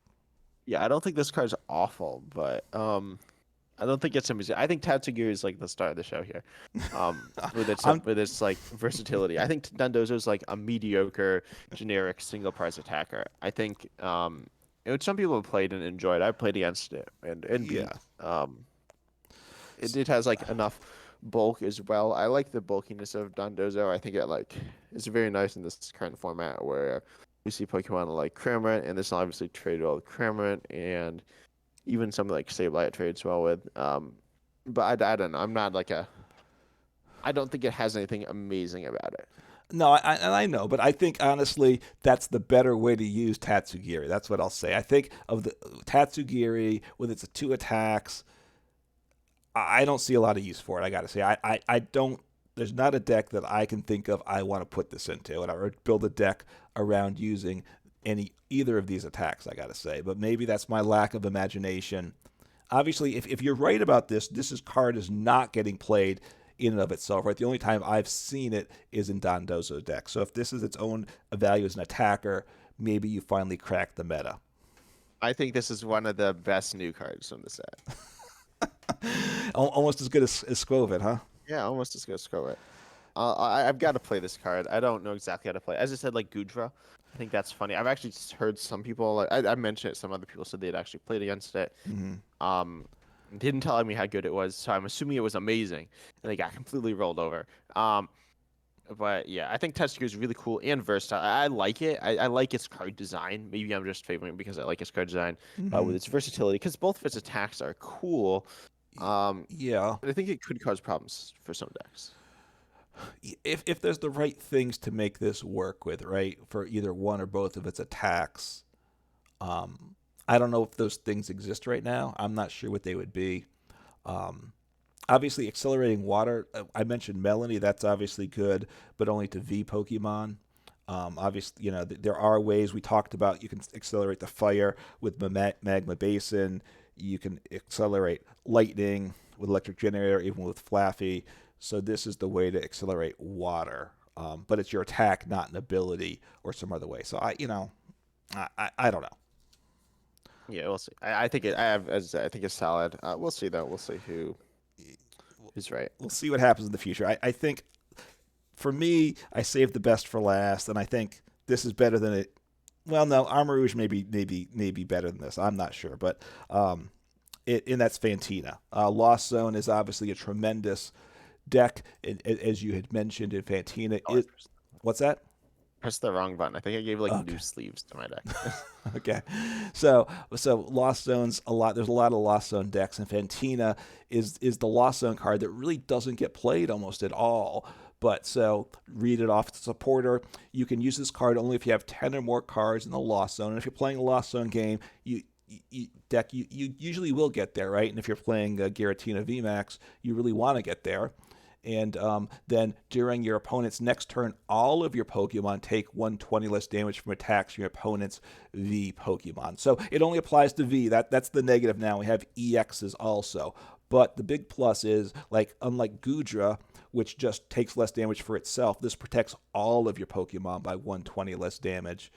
Yeah, I don't think this card's awful, but I don't think it's amazing. I think Tatsugiri is like the star of the show here, I'm, with its like versatility. I think Dondozo is like a mediocre, generic single prize attacker. I think some people have played and enjoyed. I've played against it and beat. yeah. It has like enough bulk as well. I like the bulkiness of Dondozo. I think it's very nice in this current format where we see Pokemon like Cramorant, and this obviously trade well with Cramorant and even something like Sableye trades well with. But I don't know. I don't think it has anything amazing about it. No, I know, but I think honestly that's the better way to use Tatsugiri. That's what I'll say. I think of the Tatsugiri with its two attacks, I don't see a lot of use for it. I got to say, I don't. There's not a deck that I can think of I want to put this into, and I would build a deck around using either of these attacks. I got to say, but maybe that's my lack of imagination. Obviously, if you're right about this card is not getting played in and of itself. Right, the only time I've seen it is in Dondozo's deck. So if this is its own value as an attacker, maybe you finally cracked the meta. I think this is one of the best new cards from the set. Almost as good as Skwovet, huh? Yeah, almost as good as Scarlet. I've got to play this card. I don't know exactly how to play. As I said, like Gudra, I think that's funny. I've actually heard some people like I mentioned it. Some other people said they'd actually played against it. Didn't tell me how good it was, so I'm assuming it was amazing, and they got completely rolled over. But yeah, I think Tetsuya is really cool and versatile. I like it. I like its card design. Maybe I'm just favoring it because I like its card design with its versatility. Because both of its attacks are cool. Yeah. But I think it could cause problems for some decks. If there's the right things to make this work with, right, for either one or both of its attacks, I don't know if those things exist right now. I'm not sure what they would be. Obviously, accelerating water. I mentioned Melanie. That's obviously good, but only to V Pokemon. Obviously, there are ways we talked about. You can accelerate the fire with magma basin. You can accelerate lightning with electric generator, even with Flaffy. So this is the way to accelerate water. But it's your attack, not an ability or some other way. So I don't know. Yeah, we'll see. I think it. I have as I think it's solid. We'll see though. We'll see who's right. We'll see what happens in the future. I think for me, I saved the best for last, and I think this is better than it. Well, no, Armor Rouge maybe better than this. I'm not sure, but and that's Fantina. Lost Zone is obviously a tremendous deck, as you had mentioned in Fantina. Oh, I What's that? pressed the wrong button. I think I gave like Okay. new sleeves to my deck. Okay, so Lost Zone's a lot. There's a lot of Lost Zone decks, and Fantina is the Lost Zone card that really doesn't get played almost at all. But so read it off. It's a supporter. You can use this card only if you have 10 or more cards in the Lost Zone. And if you're playing a Lost Zone game, you usually will get there, right? And if you're playing Giratina VMAX, you really want to get there. And then during your opponent's next turn, all of your Pokemon take 120 less damage from attacks from your opponent's V Pokemon. So it only applies to V. That's the negative now. We have EXs also. But the big plus is, like, unlike Gudra, which just takes less damage for itself, this protects all of your Pokemon by 120 less damage.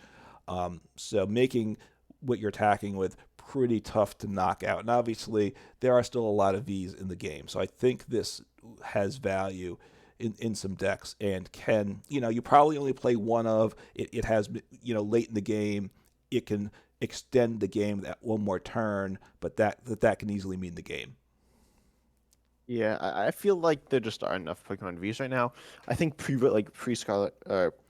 So making what you're attacking with pretty tough to knock out. And obviously, there are still a lot of Vs in the game. So I think this has value in some decks and can, you probably only play one of. It has, late in the game, it can extend the game that one more turn, but that can easily mean the game. Yeah, I feel like there just aren't enough Pokemon Vs right now. I think pre Scarlet,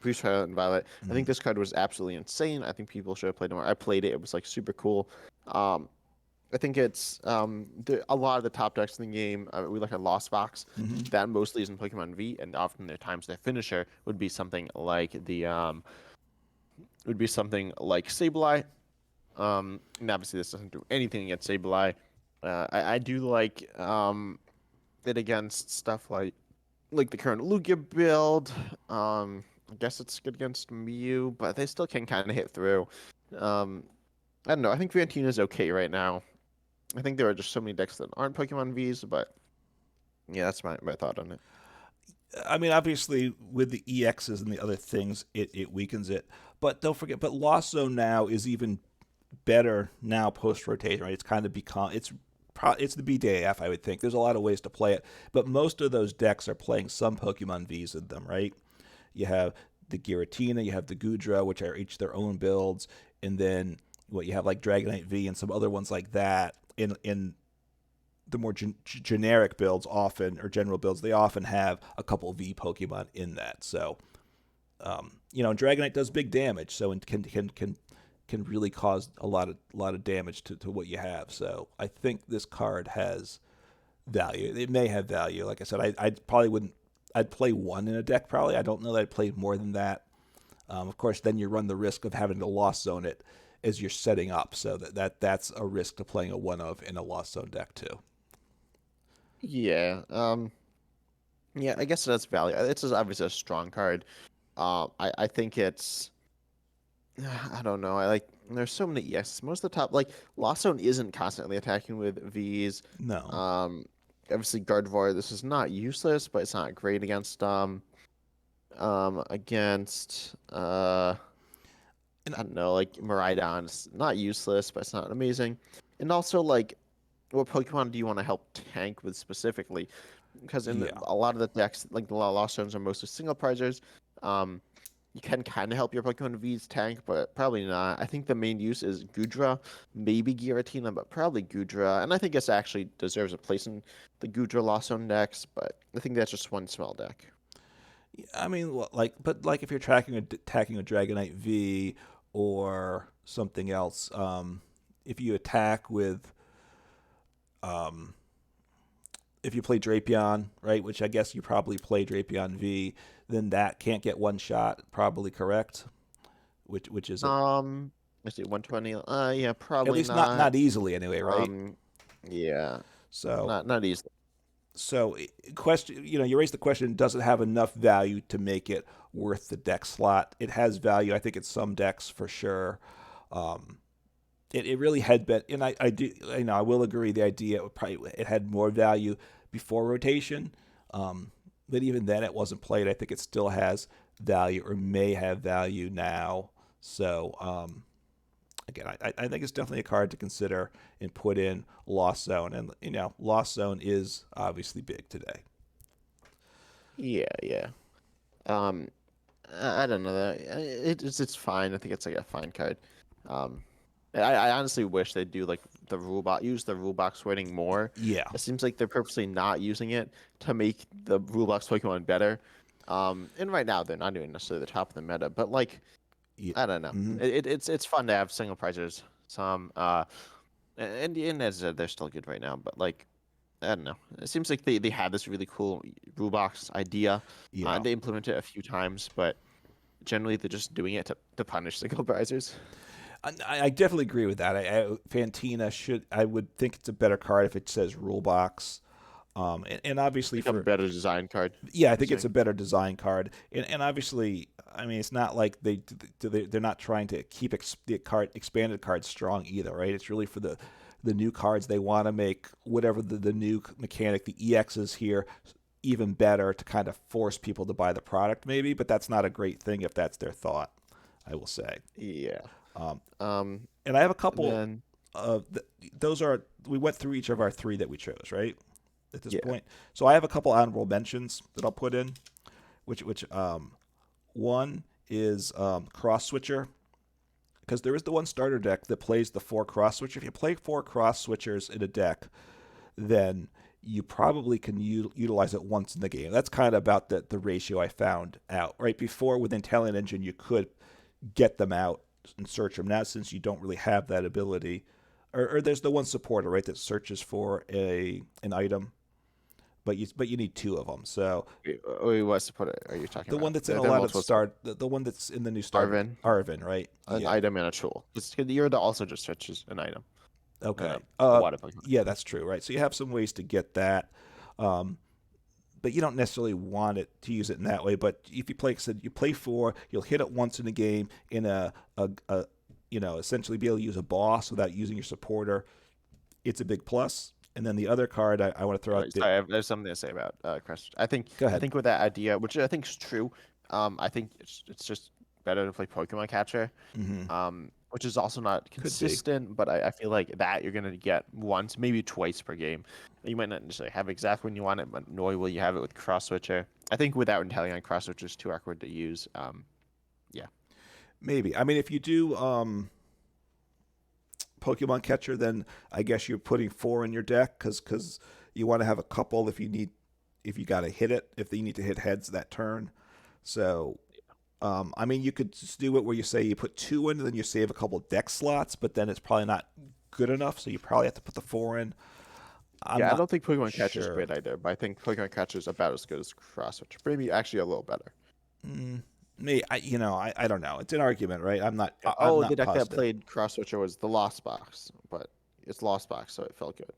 pre Scarlet and Violet. I Mm-hmm. think this card was absolutely insane. I think people should have played it more. I played it. It was like super cool. Um, I think it's a lot of the top decks in the game. We look at Lost Box. Mm-hmm. That mostly is in Pokemon V, and often their times their finisher would be something like Sableye. And obviously this doesn't do anything against Sableye. I do like it against stuff like the current Lugia build. I guess it's good against Mew, but they still can kind of hit through. Um, I don't know. I think Fantina is okay right now. I think there are just so many decks that aren't Pokemon Vs, but yeah, that's my thought on it. I mean, obviously, with the EXs and the other things, it weakens it. But don't forget, but Lost Zone now is even better now post rotation, right? It's kind of become it's the BDAF, I would think. There's a lot of ways to play it, but most of those decks are playing some Pokemon Vs in them, right? You have the Giratina, you have the Gudra, which are each their own builds, and then what you have like Dragonite V and some other ones like that. In the more generic builds, often or general builds, they often have a couple V Pokemon in that. So Dragonite does big damage, so it can really cause a lot of damage to what you have. So I think this card has value. It may have value. Like I said, I probably wouldn't. I'd play one in a deck probably. I don't know that I'd play more than that. Of course, then you run the risk of having to Lost Zone it as you're setting up. So that's a risk to playing a one of in a Lost Zone deck too. Yeah. Yeah, I guess that's value. It's obviously a strong card. I think it's I don't know. There's so many EXs. Most of the top like Lost Zone isn't constantly attacking with Vs. No. Um Obviously Gardevoir, this is not useless, but it's not great against And I don't know, like Miraidon. It's not useless, but it's not amazing. And also like what Pokemon do you want to help tank with specifically? Because yeah. a lot of the decks, like the Lost Zones, are mostly single prizers. Um, you can kind of help your Pokemon V's tank, but probably not. I think the main use is Gudra, maybe Giratina, but probably Gudra. And I think this actually deserves a place in the Gudra Lost Zone decks, but I think that's just one small deck. I mean, but if you're attacking a Dragonite V or something else, if you attack with, um, if you play Drapion, right, which I guess you probably play Drapion V, then that can't get one shot. Probably correct. Which is it? Um, let's see, 120. Yeah, At probably least not not. not easily anyway, right? Um, yeah, So not easy. So, question, you raised the question: does it have enough value to make it worth the deck slot? It has value, I think, in some decks for sure. Um, it really had been, and I do, I will agree. The idea it had more value before rotation, but even then, it wasn't played. I think it still has value or may have value now. So, again, I think it's definitely a card to consider and put in Lost Zone. And, Lost Zone is obviously big today. Yeah, yeah. Um, I don't know that it's fine. I think it's like a fine card. Um, I honestly wish they'd do like use the rule box wording more. Yeah. It seems like they're purposely not using it to make the rule box Pokemon better. And right now they're not doing necessarily the top of the meta, but like Yeah. I don't know. Mm-hmm. It's fun to have single prizes. Some and as I said, they're still good right now, but like I don't know. It seems like they had this really cool rule box idea. Yeah. They implemented it a few times, but generally they're just doing it to punish single prizers. I definitely agree with that. Fantina should. I would think it's a better card if it says rule box. And obviously Become a for better design card. yeah, I You're think it's saying? a better design card. And obviously, I mean, it's not like they're not trying to keep the expanded cards strong either, right? It's really for the new cards. They want to make whatever the new mechanic, the EXs here, even better to kind of force people to buy the product, maybe. But that's not a great thing if that's their thought. I will say. Yeah. Um, Um. and I have a couple Then of those are we went through each of our three that we chose, right? At this yeah. point. So I have a couple honorable mentions that I'll put in, which one is cross switcher, because there is the one starter deck that plays the four cross switcher. If you play four cross switchers in a deck, then you probably can utilize it once in the game. That's kind of about the ratio I found out. Right before with Intelligent Engine, you could get them out and search them. Now, since you don't really have that ability, or there's the one supporter, right, that searches for an item, but you need two of them. So Wait, what's to put it? Are you talking the one about? that's in a There are lot of multiple the one that's in the new starter, Arvin, Arvin, right? an Yeah. item and a tool. Because the Yoda also just searches an item and Okay. a water Pokemon. Yeah, that's true, right? So you have some ways to get that. Um, but you don't necessarily want it to use it in that way. But if you play, said you play four, you'll hit it once in a game in a essentially be able to use a boss without using your supporter. It's a big plus. And then the other card I want to throw out there. Sorry, there's something to say about Crest. Go I ahead. think with that idea, which I think is true, I think it's just better to play Pokemon Catcher, Hmm. which is also not Could be. consistent. But I feel like that you're gonna get once, maybe twice per game. You might not necessarily have exactly when you want it, but nor will you have it with Cross Switcher. I think without Intelligent Cross Switcher is too awkward to use. Yeah, Maybe. I mean, if you do Pokemon Catcher, then I guess you're putting four in your deck because you want to have a couple if you got to hit it if you need to hit heads that turn. So I mean, you could just do it where you say you put two in, and then you save a couple deck slots, but then it's probably not good enough, so you probably have to put the four in. I'm yeah. I not don't think Pokemon Catcher is sure. great either, but I think Pokemon Catcher is about as good as Cross Switcher. Maybe actually a little better. Mm, me, I don't know. It's an argument, right? I'm Oh, the not deck that positive played Cross Switcher was the Lost Box, but it's Lost Box, so it felt good.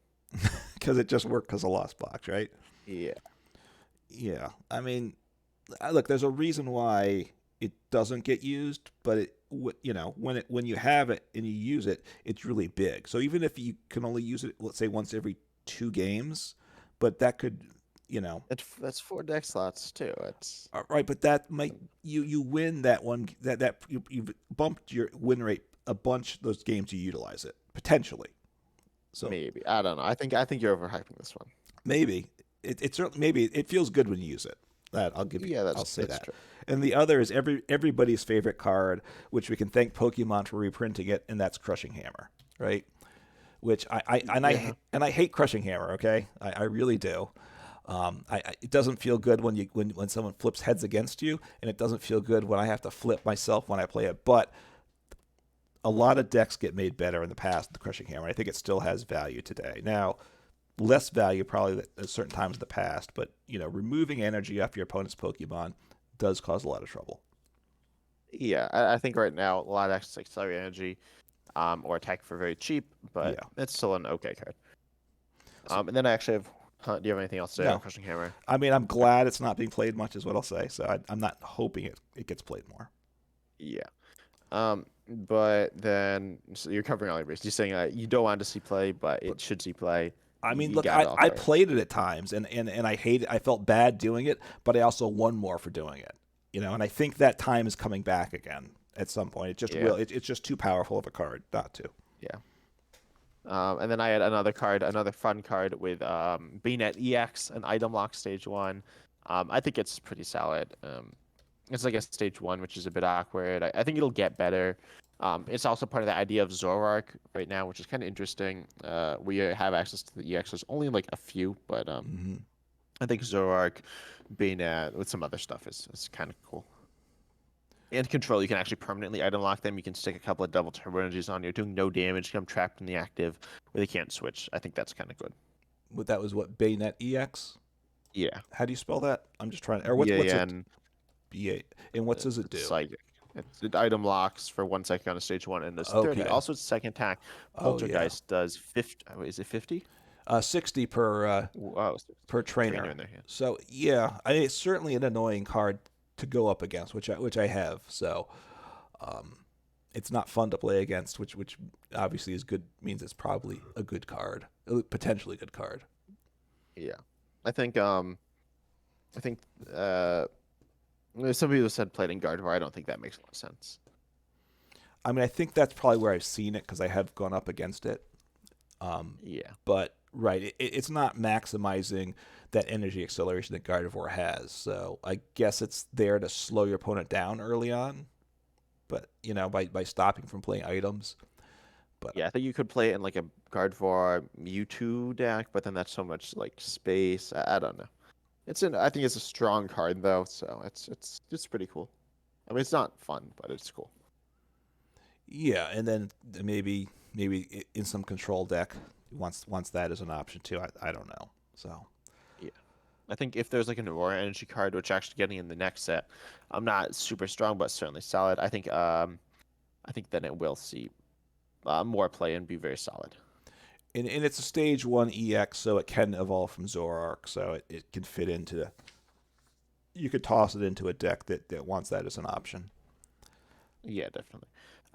because it just worked because of Lost Box, right? Yeah. Yeah. I mean, look, there's a reason why it doesn't get used, but when you have it and you use it, it's really big. So even if you can only use it, let's say once every two games, but that could, That's four deck slots too. It's right, but that might you win that one that you've bumped your win rate a bunch those games you utilize it potentially. So maybe. I don't know. I think you're overhyping this one. maybe it certainly maybe it feels good when you use it. That Yeah, I'll say that's that. true. And the other is everybody's favorite card, which we can thank Pokemon for reprinting it, and that's Crushing Hammer, right? Which Yeah. and I hate Crushing Hammer. Okay, I really do. It doesn't feel good when someone flips heads against you, and it doesn't feel good when I have to flip myself when I play it. But a lot of decks get made better in the past with the Crushing Hammer. I think it still has value today. Now, less value probably at certain times in the past, but removing energy off your opponent's Pokemon does cause a lot of trouble. Yeah. I think right now a lot of decks like Accelerate Energy, or attack for very cheap, but Yeah. it's still an okay card. So And then I actually have Do you have anything else to say on No, Crushing Hammer? I mean, I'm glad it's not being played much, is what I'll say. So I'm not hoping it gets played more. Yeah. But then so you're covering all your bases. You're saying you don't want to see play, but But it should see play. I mean, You look, got it all I covered. played it at times, and I hated. I felt bad doing it, but I also won more for doing it. And I think that time is coming back again at some point. It just Yeah. will. It's just too powerful of a card not to. Yeah. And then I had another card, another fun card with BNet EX, an item lock stage one. I think it's pretty solid. It's like a stage one, which is a bit awkward. I think it'll get better. It's also part of the idea of Zoroark right now, which is kind of interesting. We have access to the EX. There's only like a few, but Hmm. I think Zoroark being with some other stuff is kind of cool. And control, you can actually permanently item lock them. You can stick a couple of double turbo energies on. You're doing no damage. Become trapped in the active where they can't switch. I think that's kind of good. But that was what Baynet EX. Yeah. How do you spell that? I'm just trying. Or what's it? BAN. BA. And what does it do? It's like it item locks for 1 second on a stage one, and there's 30. Okay. Also, it's second attack. Oh yeah. Poltergeist does 50. Is it 50? 60 per Wow, per trainer trainer. in there. Yeah. So yeah, I mean, it's certainly an annoying card to go up against, which I have. So it's not fun to play against, which obviously is good. Means it's probably a good card, a potentially good card. Yeah. I think I think some people said played in Gardevoir. I don't think that makes a lot of sense. I mean, I think that's probably where I've seen it because I have gone up against it. Yeah. But right, it's not maximizing that energy acceleration that Gardevoir has. So I guess it's there to slow your opponent down early on. But by stopping from playing items. But Yeah, I think you could play it in like a Gardevoir Mewtwo deck, but then that's so much like space. I don't know. I think it's a strong card though, so it's pretty cool. I mean, it's not fun, but it's cool. yeah, and then maybe in some control deck wants that as an option too. I don't know. So Yeah. I think if there's like an Aurora Energy card, which actually getting in the next set, I'm not super strong, but certainly solid. I think then it will see more play and be very solid. and it's a stage 1 EX, so it can evolve from Zoroark, so it can fit into. You could toss it into a deck that wants that as an option. Yeah, definitely.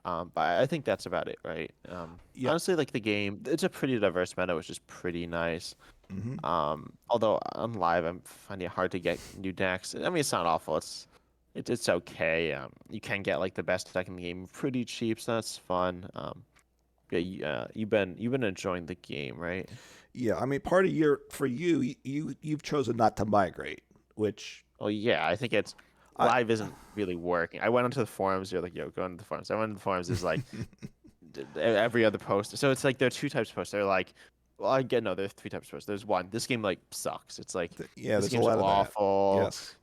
But I think that's about it, right? Yeah. Honestly, like the game, it's a pretty diverse meta, which is pretty nice. Hmm. Although on live, I'm finding it hard to get new decks. I mean, it's not awful. It's okay. You can get like the best deck in the game pretty cheap, so that's fun. Yeah, you've been enjoying the game, right? Yeah, I mean, part of for you've chosen not to migrate, which Well, yeah, I think it's I live isn't really working. I went onto the forums. You're like, yo, go into the forums. I went into the forums. There's like every other post. So it's like there are two types of posts. They're like, well, I get no. There's three types of posts. There's one. This game like sucks. It's like yeah, this there's a game's lot of that. awful. Yes.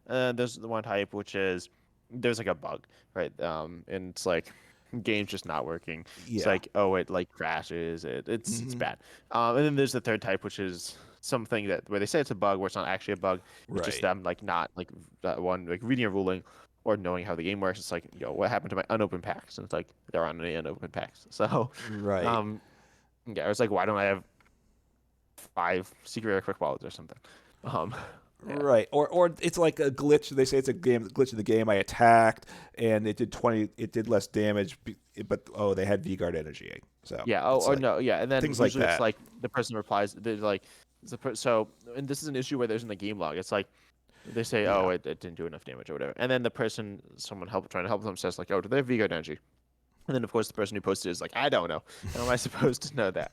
Yeah. There's the one type which is there's like a bug, right? And it's like game's just not working. It's Yeah. like oh it like crashes. It's Hmm. bad. And then there's the third type which is something that where they say it's a bug where it's not actually a bug. It's just Right. them like not like that one like reading a ruling or knowing how the game works. It's like yo what happened to my unopened packs? And it's like there aren't any unopened packs. So Right. um yeah, I was like why don't I have 5 secret rare quick wallets or something? Um yeah. Right. Or it's like a glitch. They say it's a glitch of the game. I attacked and it did 20. It did less damage, but oh, they had V-Guard energy. So Yeah. Oh, it's or like no. Yeah. And then things like usually it's that. like the person replies. They're like, so, and this is an issue where there's in the game log. It's like they say, oh, Yeah. it didn't do enough damage or whatever. And then the person, someone trying to help them says like, oh, do they have V-Guard energy? And then of course the person who posted is like, I don't know. How am I supposed to know that?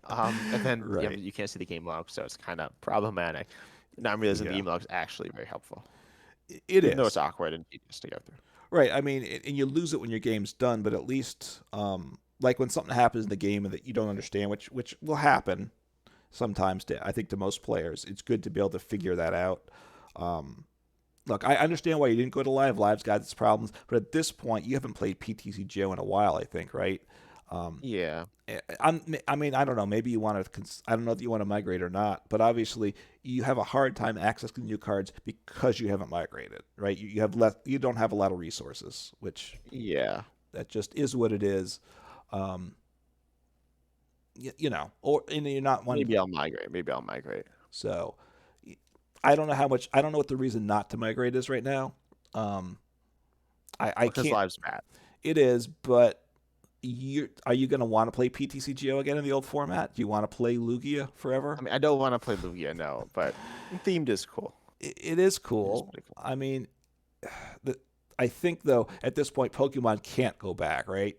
And then yeah, Right. you can't see the game log, so it's kind of problematic. Now I'm realizing the Yeah. game log is actually very helpful, It even though it's is. awkward and tedious to go through. Right. I mean, and you lose it when your game's done, but at least, like when something happens in the game that you don't understand, which will happen sometimes. I think to most players, it's good to be able to figure that out. Um, Look, I understand why you didn't go to live. Live's got its problems, but at this point, you haven't played PTCGO in a while. I think, right? Um, Yeah. I mean, I don't know. Maybe you want to. I don't know if you want to migrate or not. But obviously, you have a hard time accessing new cards because you haven't migrated, right? You have less. You don't have a lot of resources, which Yeah. that just is what it is. Um, you know, or and you're not one. Maybe I'll migrate. Maybe I'll migrate. So I don't know how much. I don't know what the reason not to migrate is right now. Um, I Because can't. live's bad. It is, but are you going to want to play PTCGO again in the old format? Do you want to play Lugia forever? I mean, I don't want to play Lugia, no, but themed is cool. It is It is cool. pretty cool. I mean, the, I think though at this point Pokemon can't go back, right?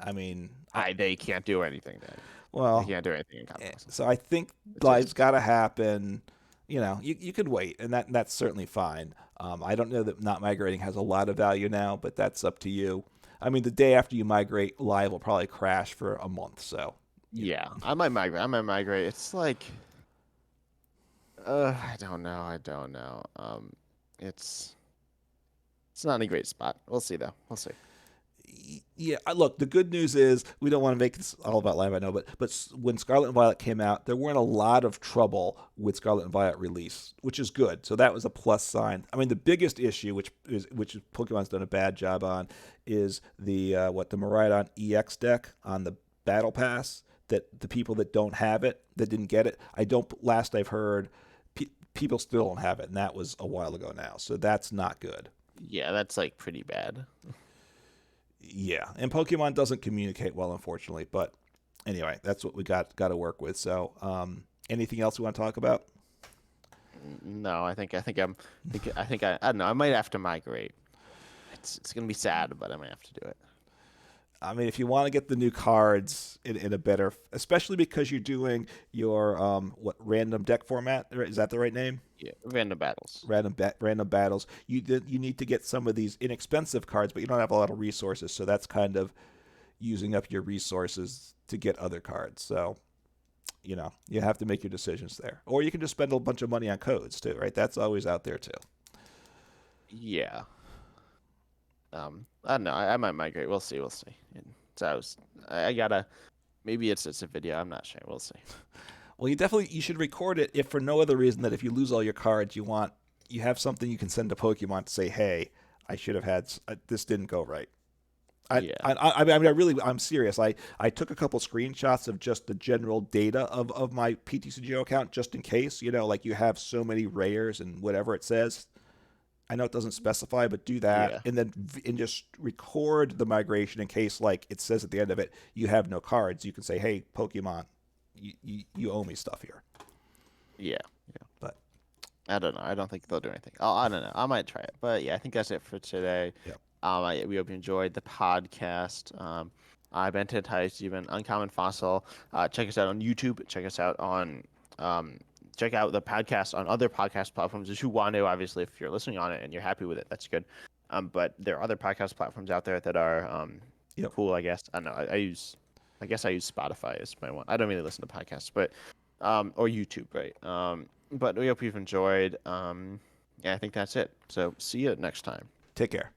I mean, They can't do anything then. They well, can't do anything in contest. so I think It's live's just got to happen. You know, you could wait, and that's certainly fine. I don't know that not migrating has a lot of value now, but that's up to you. I mean, the day after you migrate, live will probably crash for a month. So, you know, yeah. I might migrate. I might migrate. It's like I don't know. I don't know. It's it's not a great spot. We'll see though. We'll see. yeah. Look, the good news is we don't want to make this all about live. I know, but when Scarlet and Violet came out, there weren't a lot of trouble with Scarlet and Violet release, which is good. So that was a plus sign. I mean, the biggest issue, which Pokemon's done a bad job on, is the the Miraidon EX deck on the Battle Pass. That the people that don't have it, that didn't get it, I don't. Last I've heard, people still don't have it, and that was a while ago now. So that's not good. Yeah, that's like pretty bad. Yeah, and Pokemon doesn't communicate well, unfortunately. But anyway, that's what we got to work with. So, anything else we want to talk about? No, I don't know. I might have to migrate. It's gonna be sad, but I might have to do it. I mean, if you want to get the new cards in a better, especially because you're doing your random deck format, is that the right name? Yeah, random battles. Random battles. You need to get some of these inexpensive cards, but you don't have a lot of resources, so that's kind of using up your resources to get other cards. So you know you have to make your decisions there, or you can just spend a bunch of money on codes too, right? That's always out there too. Yeah. I don't know. I might migrate. We'll see. We'll see. And so I gotta. Maybe it's a video. I'm not sure. We'll see. Well, you should record it if for no other reason that if you lose all your cards, you have something you can send to Pokemon to say, "Hey, I should have had this didn't go right." Yeah. I'm serious. I took a couple screenshots of just the general data of my PTCGO account just in case, like you have so many rares and whatever it says. I know it doesn't specify, but do that Yeah. and just record the migration in case like it says at the end of it you have no cards. You can say, "Hey, Pokemon, you owe me stuff here." Yeah. Yeah. But I don't know. I don't think they'll do anything. Oh, I don't know. I might try it. But yeah, I think that's it for today. yeah, We hope you enjoyed the podcast. I've been Ted Tice. You've been Uncommon Fossil. Check us out on YouTube. Check us out on check out the podcast on other podcast platforms if you want to. Obviously, if you're listening on it and you're happy with it, that's good. But there are other podcast platforms out there that are yep. cool. I guess I don't know. I guess I use Spotify as my one. I don't really listen to podcasts, but or YouTube, right? But we hope you've enjoyed. Yeah, I think that's it. So see you next time. Take care.